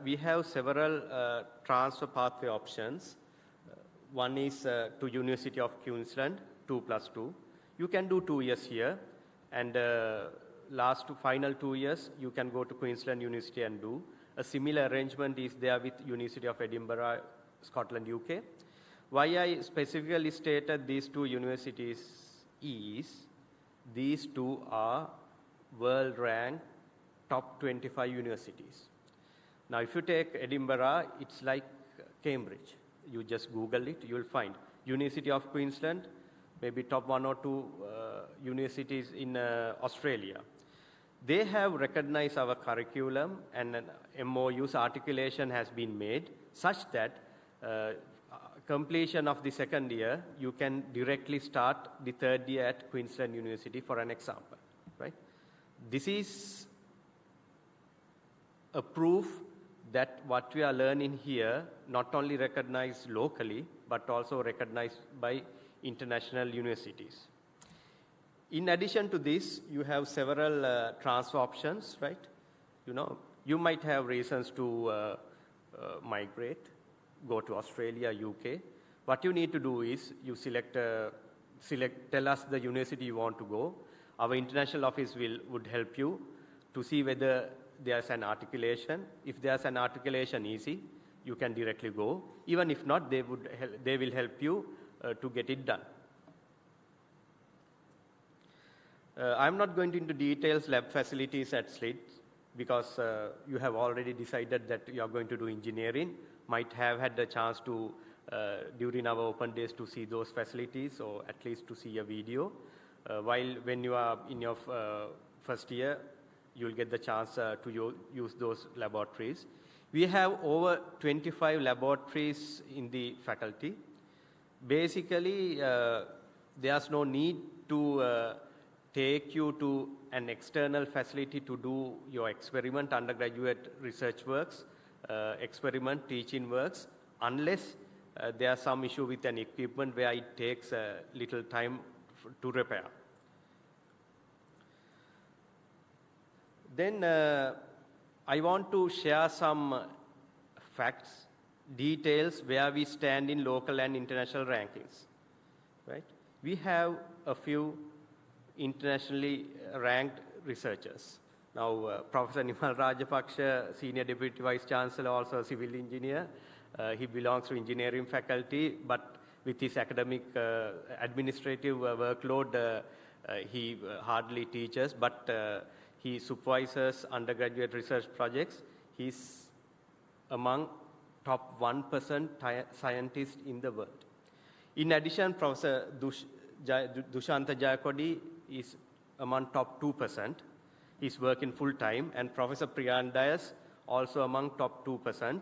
we have several transfer pathway options. One is to University of Queensland, 2+2. You can do 2 years here, and final 2 years, you can go to Queensland University and do. A similar arrangement is there with University of Edinburgh, Scotland, UK. Why I specifically stated these 2 universities is these 2 are world ranked top 25 universities. Now, if you take Edinburgh, it's like Cambridge. You just Google it, you'll find. University of Queensland, maybe top 1 or 2 universities in Australia. They have recognized our curriculum, and an MOU's articulation has been made such that completion of the second year, you can directly start the third year at Queensland University, for an example, right? This is a proof that what we are learning here, not only recognized locally, but also recognized by international universities. In addition to this, you have several transfer options, right? You might have reasons to migrate, go to Australia, UK. What you need to do is you tell us the university you want to go. Our international office would help you to see whether there's an articulation. If there's an articulation easy, you can directly go. Even if not, they will help you to get it done. I'm not going into details lab facilities at SLIIT because you have already decided that you are going to do engineering. Might have had the chance to, during our open days, to see those facilities or at least to see a video. When you are in your first year, you'll get the chance to use those laboratories. We have over 25 laboratories in the faculty. Basically, there's no need to take you to an external facility to do your experiment, undergraduate research works, experiment, teaching works, unless there's some issue with an equipment where it takes a little time to repair. Then I want to share some facts, details where we stand in local and international rankings. Right? We have a few internationally ranked researchers. Now, Professor Nimal Rajapaksha, Senior Deputy Vice Chancellor, also a civil engineer. He belongs to engineering faculty, but with his academic administrative workload, he hardly teaches, but he supervises undergraduate research projects. He's among top 1% scientists in the world. In addition, Professor Dushanta Jayakodi is among top 2%. He's working full time, and Professor Priyan Dias also among top 2%.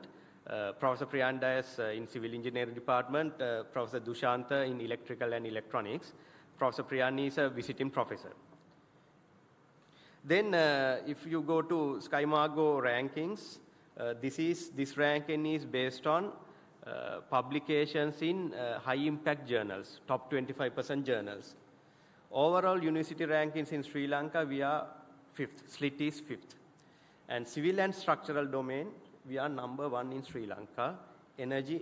Professor Priyan Dias in Civil Engineering Department, Professor Dushanta in Electrical and Electronics. Professor Priyan is a visiting professor. Then if you go to SkyMargo rankings, this ranking is based on publications in high-impact journals, top 25% journals. Overall university rankings in Sri Lanka, we are 5th. SLIIT is 5th. And civil and structural domain, we are number 1 in Sri Lanka. Energy,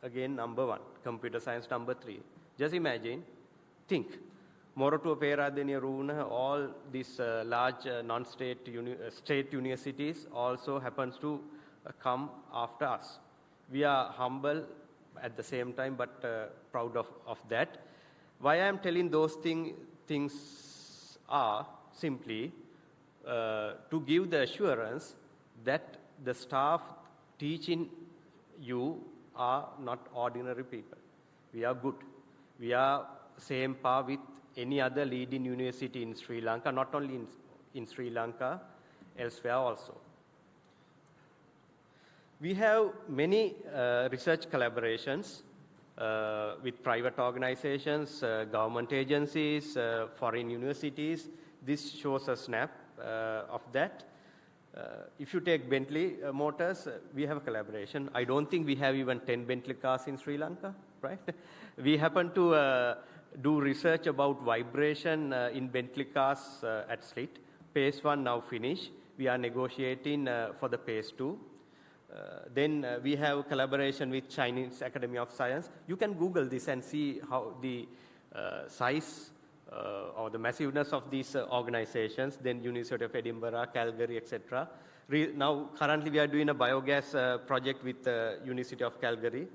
again, number 1. Computer science, number 3. Just imagine, think. Morotua, Peradeniya, Runa, all these large non-state state universities also happens to come after us. We are humble at the same time, but proud of that. Why I am telling those things are simply to give the assurance that the staff teaching you are not ordinary people. We are good. We are same par with any other leading university in Sri Lanka, not only in Sri Lanka, elsewhere also. We have many research collaborations with private organizations, government agencies, foreign universities. This shows a snap of that. If you take Bentley Motors, we have a collaboration. I don't think we have even 10 Bentley cars in Sri Lanka, right? We happen to do research about vibration in Bentley cars at SLIIT. Phase 1 now finished. We are negotiating for the phase 2. Then we have collaboration with Chinese Academy of Science. You can Google this and see how the size or the massiveness of these organizations. Then University of Edinburgh, Calgary, etc. Now, currently we are doing a biogas project with University of Calgary.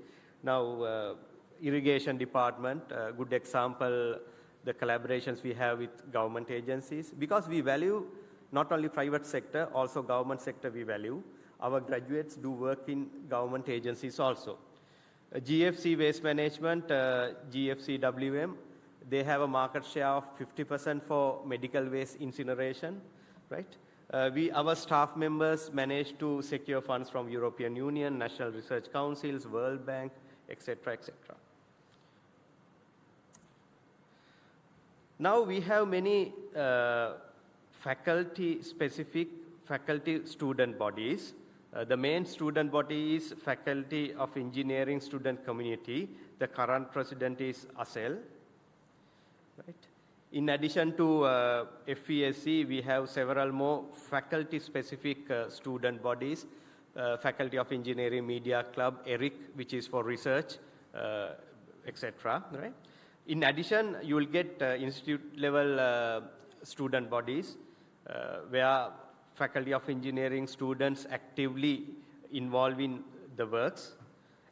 Now, irrigation department, good example, the collaborations we have with government agencies. Because we value not only private sector, also government sector we value. Our graduates do work in government agencies also. GFC Waste Management, GFCWM, they have a market share of 50% for medical waste incineration, right? Our staff members manage to secure funds from European Union, National Research Councils, World Bank, etc., etc. Now we have many faculty-specific faculty-student bodies. The main student body is Faculty of Engineering Student Community. The current president is Asel. Right? In addition to FESC, we have several more faculty-specific student bodies. Faculty of Engineering Media Club, ERIC, which is for research, etc. Right? In addition, you will get institute-level student bodies where Faculty of Engineering students actively involved in the works,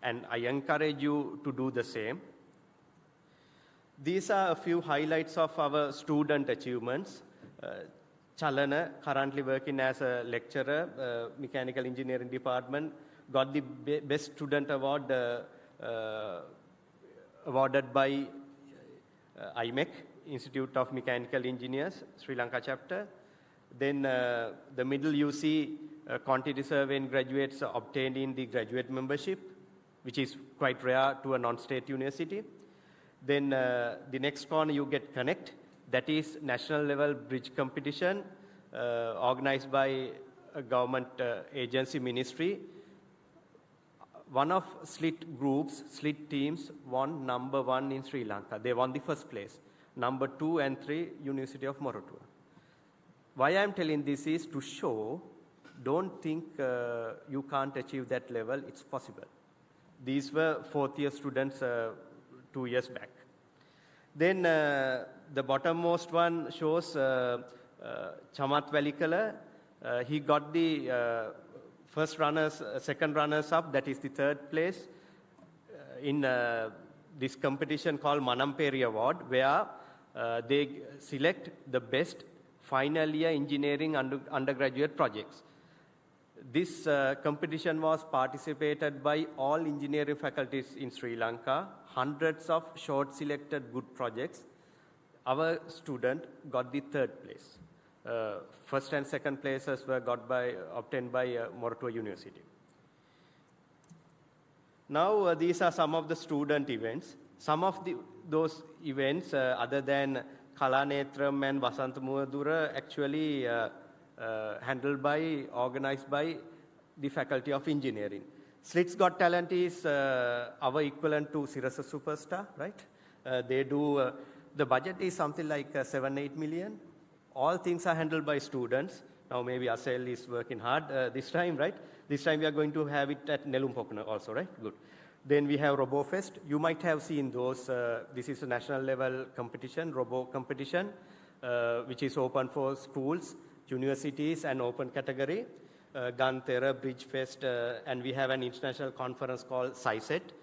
and I encourage you to do the same. These are a few highlights of our student achievements. Chalana, currently working as a lecturer, Mechanical Engineering Department, got the Best Student Award awarded by IMEC, Institute of Mechanical Engineers, Sri Lanka chapter. Then the middle you see quantity surveying graduates obtained in the graduate membership, which is quite rare to a non-state university. Then the next corner you get Connect. That is national level bridge competition organized by a government agency ministry. One of SLIIT groups, SLIIT teams won #1 in Sri Lanka. They won the first place. Number 2 and 3, University of Moratuwa. Why I'm telling this is to show, don't think you can't achieve that level, it's possible. These were 4th year students 2 years back. Then the bottommost one shows Chamath Valikala. He got the first runners, second runners up, that is the 3rd place in this competition called Manamperi Award, where they select the best final year engineering undergraduate projects. This competition was participated by all engineering faculties in Sri Lanka, hundreds of short selected good projects. Our student got the 3rd place. First and second places were obtained by Moratuwa University. Now these are some of the student events. Some of those events, other than Kalanetram and Vasantamuadura, actually organized by the Faculty of Engineering. SLIIT's Got Talent is our equivalent to Sirasa Superstar, right? They do, the budget is something like 7-8 million. All things are handled by students. Now maybe Asel is working hard this time, right? This time we are going to have it at Nelumpokana also, right? Good. Then we have RoboFest. You might have seen those. This is a national level competition, Robo competition, which is open for schools, universities, and open category. Ganthera, Bridgefest, and we have an international conference called SLIIT.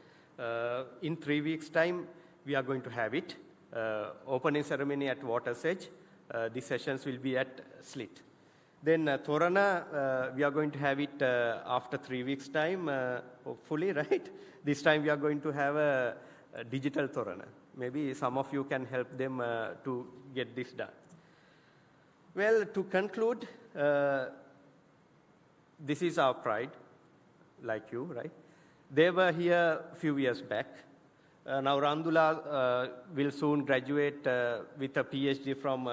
In 3 weeks' time, we are going to have it. Opening ceremony at Water's Edge. The sessions will be at SLIIT. Then Thorana, we are going to have it after 3 weeks' time, hopefully, right? This time we are going to have a digital Thorana. Maybe some of you can help them to get this done. Well, to conclude, this is our pride, like you, right? They were here a few years back. Now Randula will soon graduate with a PhD from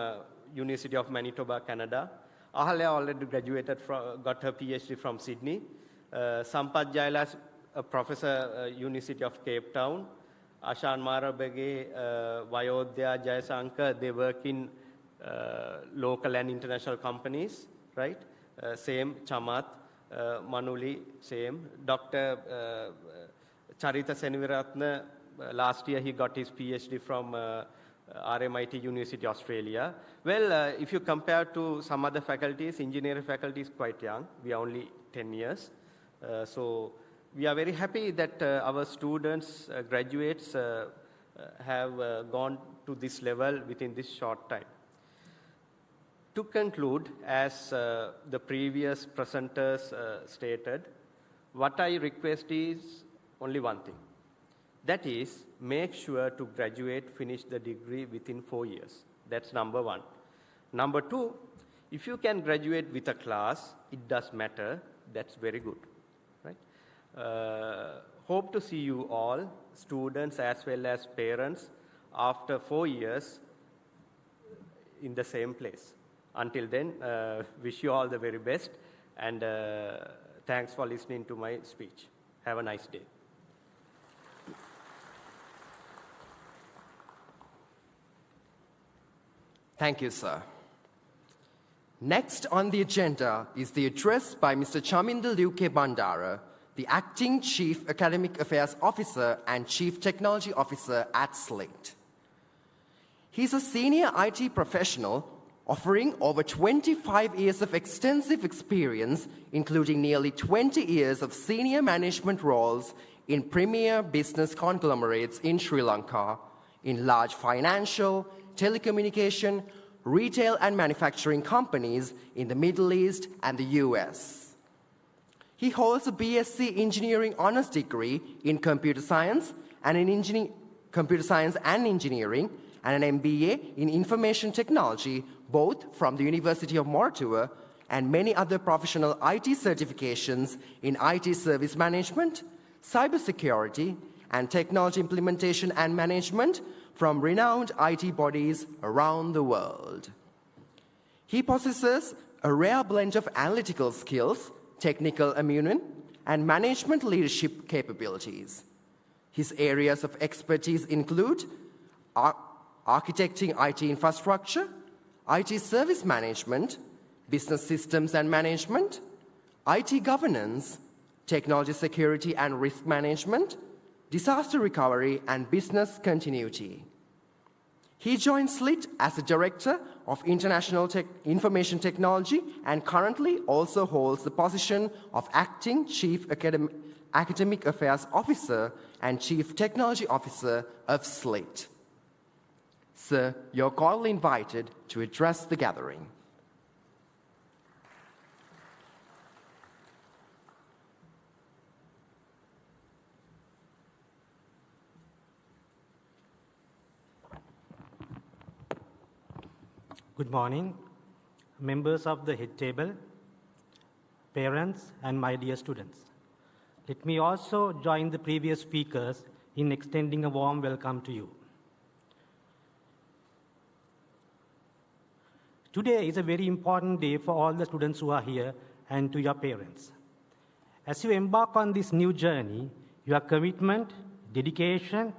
University of Manitoba, Canada. Ahalya already graduated got her PhD from Sydney. Sampath Jailas, a professor University of Cape Town. Ashan Marabege, Vayodhya, Jayasankar, they work in local and international companies, right? Same, Chamath, Manuli, same. Dr. Charita Seniviratna, last year he got his PhD from RMIT University, Australia. Well, if you compare to some other faculties, engineering faculty is quite young. We are only 10 years. So we are very happy that our students, graduates, have gone to this level within this short time. To conclude, as the previous presenters stated, what I request is only one thing. That is, make sure to finish the degree within 4 years. That's number 1. Number 2, if you can graduate with a class, it does matter. That's very good, right? Hope to see you all, students as well as parents, after 4 years in the same place. Until then, wish you all the very best, and thanks for listening to my speech. Have a nice day. Thank you, sir. Next on the agenda is the address by Mr. Chaminda Luke Bandara, the Acting Chief Academic Affairs Officer and Chief Technology Officer at SLIIT. He's a senior IT professional offering over 25 years of extensive experience, including nearly 20 years of senior management roles in premier business conglomerates in Sri Lanka, in large financial, telecommunication, retail and manufacturing companies in the Middle East and the US. He holds a BSc Engineering Honours degree in Computer Science and Engineering, and an MBA in Information Technology, both from the University of Moratuwa, and many other professional IT certifications in IT service management, cybersecurity, and technology implementation and management from renowned IT bodies around the world. He possesses a rare blend of analytical skills, technical acumen, and management leadership capabilities. His areas of expertise include architecting IT infrastructure, IT service management, business systems and management, IT governance, technology security and risk management, disaster recovery, and business continuity. He joined SLIIT as the Director of International Information Technology and currently also holds the position of Acting Chief Academic Affairs Officer and Chief Technology Officer of SLIIT. Sir, you're cordially invited to address the gathering. Good morning, members of the head table, parents, and my dear students. Let me also join the previous speakers in extending a warm welcome to you. Today is a very important day for all the students who are here and to your parents. As you embark on this new journey, your commitment, dedication,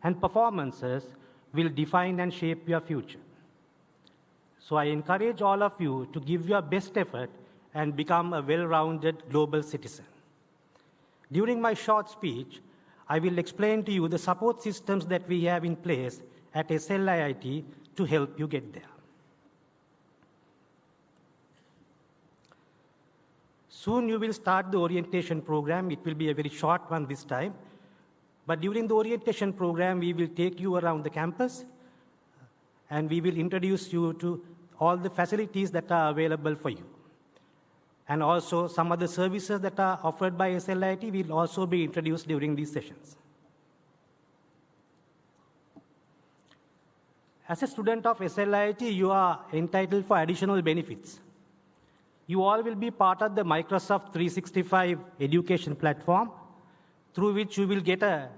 and performances will define and shape your future. So I encourage all of you to give your best effort and become a well-rounded global citizen. During my short speech, I will explain to you the support systems that we have in place at SLIIT to help you get there. Soon you will start the orientation program. It will be a very short one this time. But during the orientation program, we will take you around the campus and we will introduce you to all the facilities that are available for you. And also some other services that are offered by SLIIT will also be introduced during these sessions. As a student of SLIIT, you are entitled for additional benefits. You all will be part of the Microsoft 365 education platform, through which you will get a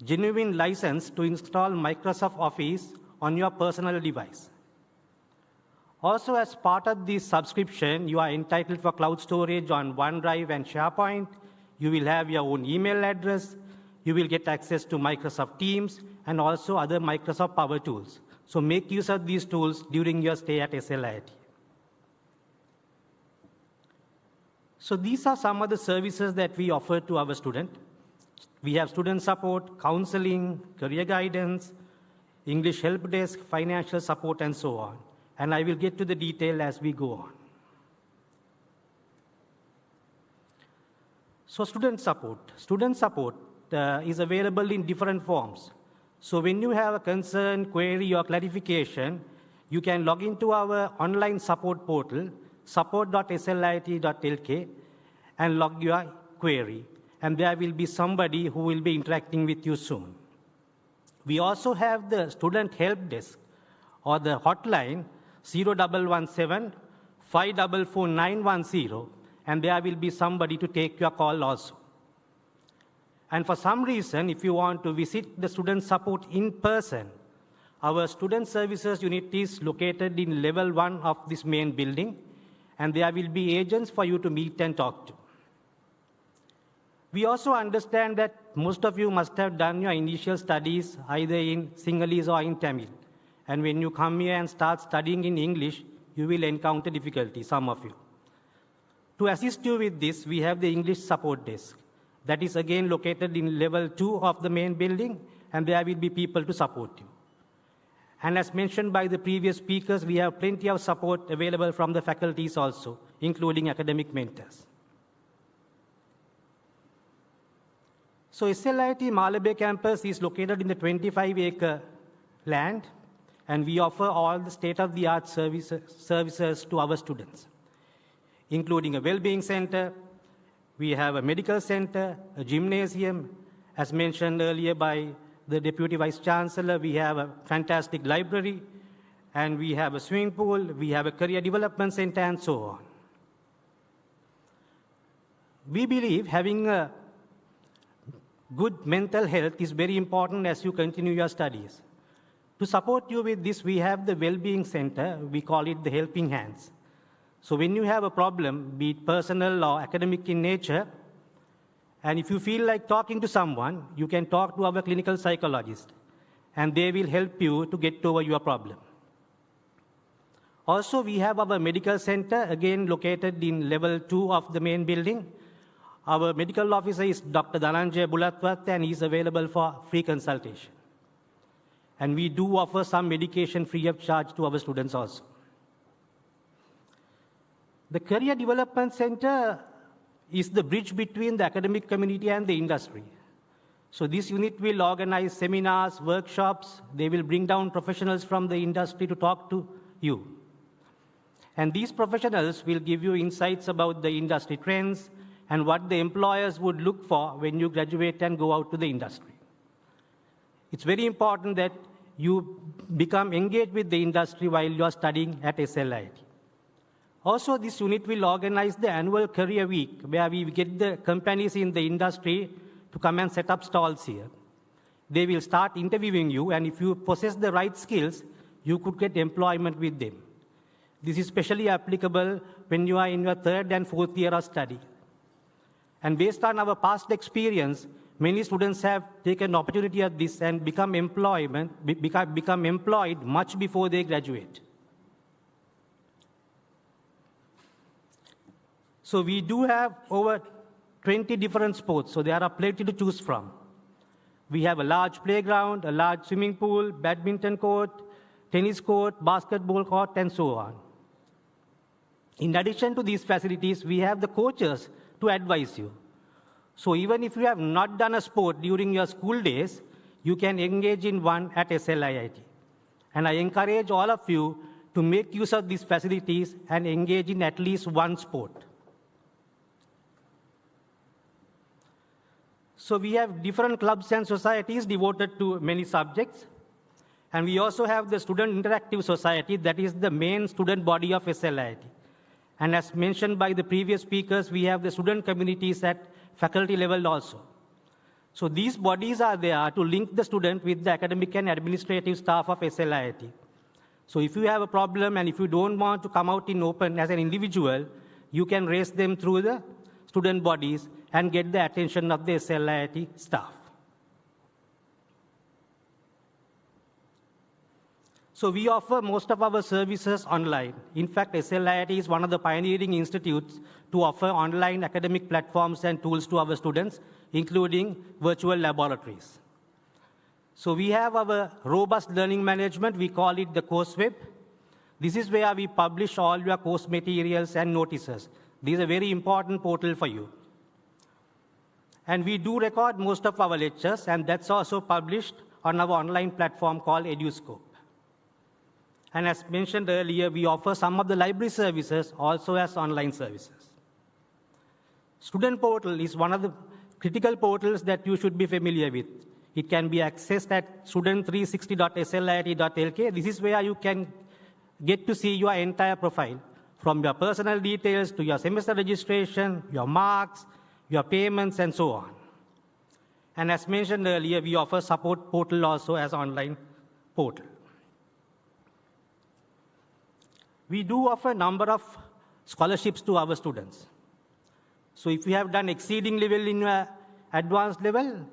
genuine license to install Microsoft Office on your personal device. Also, as part of this subscription, you are entitled for cloud storage on OneDrive and SharePoint. You will have your own email address. You will get access to Microsoft Teams and also other Microsoft Power tools. So make use of these tools during your stay at SLIIT. So these are some of the services that we offer to our students. We have student support, counseling, career guidance, English help desk, financial support, and so on. And I will get to the detail as we go on. So student support. Student support is available in different forms. So when you have a concern, query, or clarification, you can log into our online support portal, support.slit.lk, and log your query. And there will be somebody who will be interacting with you soon. We also have the student help desk, or the hotline, 0117 544 910, and there will be somebody to take your call also. And for some reason, if you want to visit the student support in person, our student services unit is located in level 1 of this main building, and there will be agents for you to meet and talk to. We also understand that most of you must have done your initial studies either in Sinhalese or in Tamil. And when you come here and start studying in English, you will encounter difficulty, some of you. To assist you with this, we have the English support desk. That is again located in level 2 of the main building, and there will be people to support you. And as mentioned by the previous speakers, we have plenty of support available from the faculties also, including academic mentors. So SLIIT Malabey campus is located in the 25-acre land, and we offer all the state-of-the-art services to our students, including a well-being center. We have a medical center, a gymnasium. As mentioned earlier by the Deputy Vice Chancellor, we have a fantastic library, and we have a swimming pool, we have a career development center, and so on. We believe having a good mental health is very important as you continue your studies. To support you with this, we have the Wellbeing Center. We call it the Helping Hands. So when you have a problem, be it personal or academic in nature, and if you feel like talking to someone, you can talk to our clinical psychologist, and they will help you to get over your problem. Also, we have our medical center, again located in level 2 of the main building. Our medical officer is Dr. Dhananjay Bulatwat, and he's available for free consultation. And we do offer some medication free of charge to our students also. The Career Development Center is the bridge between the academic community and the industry. So this unit will organize seminars, workshops. They will bring down professionals from the industry to talk to you. And these professionals will give you insights about the industry trends and what the employers would look for when you graduate and go out to the industry. It's very important that you become engaged with the industry while you are studying at SLIIT. Also, this unit will organize the annual career week, where we get the companies in the industry to come and set up stalls here. They will start interviewing you, and if you possess the right skills, you could get employment with them. This is especially applicable when you are in your 3rd and 4th year of study. And based on our past experience, many students have taken opportunity at this and become employed much before they graduate. So we do have over 20 different sports, so there are plenty to choose from. We have a large playground, a large swimming pool, badminton court, tennis court, basketball court, and so on. In addition to these facilities, we have the coaches to advise you. So even if you have not done a sport during your school days, you can engage in one at SLIIT. And I encourage all of you to make use of these facilities and engage in at least one sport. So we have different clubs and societies devoted to many subjects. And we also have the Student Interactive Society, that is the main student body of SLIIT. And as mentioned by the previous speakers, we have the student communities at faculty level also. So these bodies are there to link the student with the academic and administrative staff of SLIIT. So if you have a problem and if you don't want to come out in open as an individual, you can raise them through the student bodies and get the attention of the SLIIT staff. So we offer most of our services online. In fact, SLIIT is one of the pioneering institutes to offer online academic platforms and tools to our students, including virtual laboratories. So we have our robust learning management. We call it the course web. This is where we publish all your course materials and notices. This is a very important portal for you. And we do record most of our lectures, and that's also published on our online platform called EduScope. And as mentioned earlier, we offer some of the library services also as online services. Student Portal is one of the critical portals that you should be familiar with. It can be accessed at student360.sliit.lk. This is where you can get to see your entire profile, from your personal details to your semester registration, your marks, your payments, and so on. And as mentioned earlier, we offer Support Portal also as online portal. We do offer a number of scholarships to our students. So if you have done exceedingly well in your advanced level,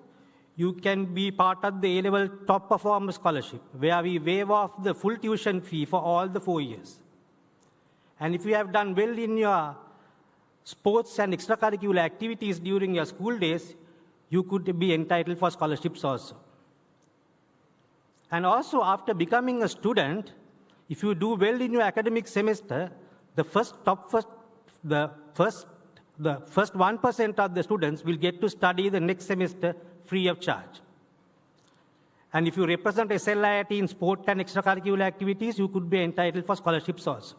you can be part of the A-level top performer scholarship, where we waive off the full tuition fee for all the 4 years. And if you have done well in your sports and extracurricular activities during your school days, you could be entitled for scholarships also. And also, after becoming a student, if you do well in your academic semester, the first 1% of the students will get to study the next semester free of charge. And if you represent SLIIT in sport and extracurricular activities, you could be entitled for scholarships also.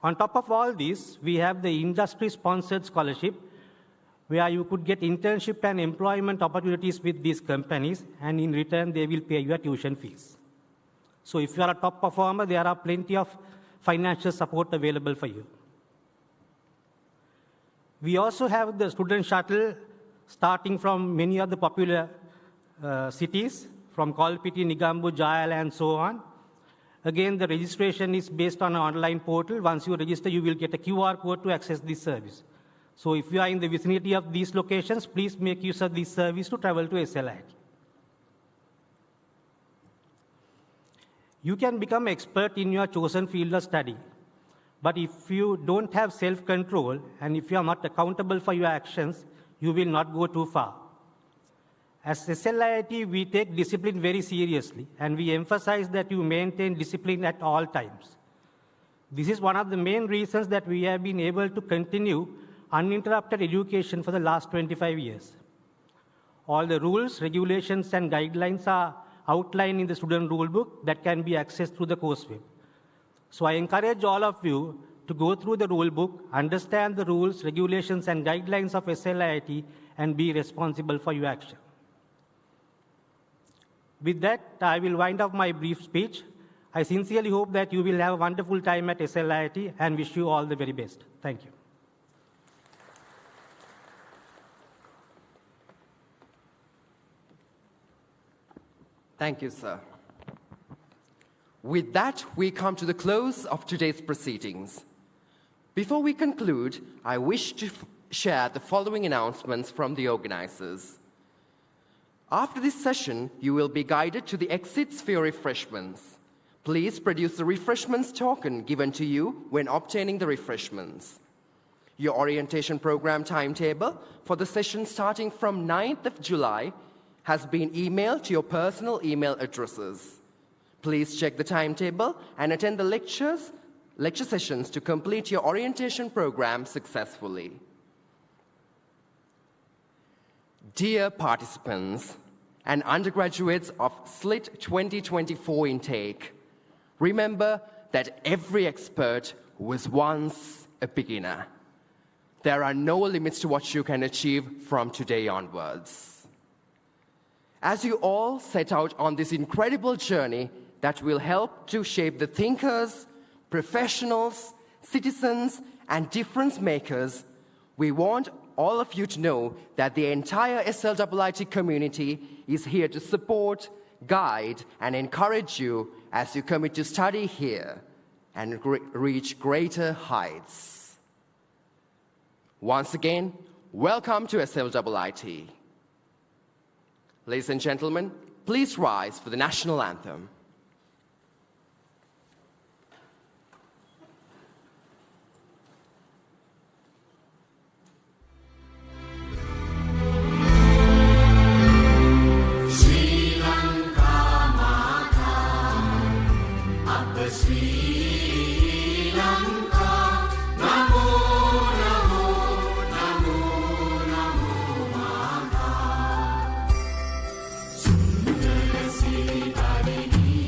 On top of all this, we have the industry-sponsored scholarship, where you could get internship and employment opportunities with these companies, and in return, they will pay your tuition fees. So if you are a top performer, there are plenty of financial support available for you. We also have the student shuttle starting from many of the popular cities, from Kolpiti, Nigambu, Jayal, and so on. Again, the registration is based on an online portal. Once you register, you will get a QR code to access this service. So if you are in the vicinity of these locations, please make use of this service to travel to SLIIT. You can become expert in your chosen field of study. But if you don't have self-control and if you are not accountable for your actions, you will not go too far. As SLIIT, we take discipline very seriously, and we emphasize that you maintain discipline at all times. This is one of the main reasons that we have been able to continue uninterrupted education for the last 25 years. All the rules, regulations, and guidelines are outlined in the student rule book that can be accessed through the course web. So I encourage all of you to go through the rule book, understand the rules, regulations, and guidelines of SLIIT, and be responsible for your action. With that, I will wind up my brief speech. I sincerely hope that you will have a wonderful time at SLIIT and wish you all the very best. Thank you. Thank you, sir. With that, we come to the close of today's proceedings. Before we conclude, I wish to share the following announcements from the organizers. After this session, you will be guided to the exits for your refreshments. Please produce the refreshments token given to you when obtaining the refreshments. Your orientation program timetable for the session starting from 9th of July has been emailed to your personal email addresses. Please check the timetable and attend the lecture sessions to complete your orientation program successfully. Dear participants and undergraduates of SLIIT 2024 intake, remember that every expert was once a beginner. There are no limits to what you can achieve from today onwards. As you all set out on this incredible journey that will help to shape the thinkers, professionals, citizens, and difference makers, we want all of you to know that the entire SLIIT community is here to support, guide, and encourage you as you commit to study here and reach greater heights. Once again, welcome to SLIIT. Ladies and gentlemen, please rise for the national anthem. Sundara Sri Dharini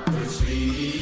democracy.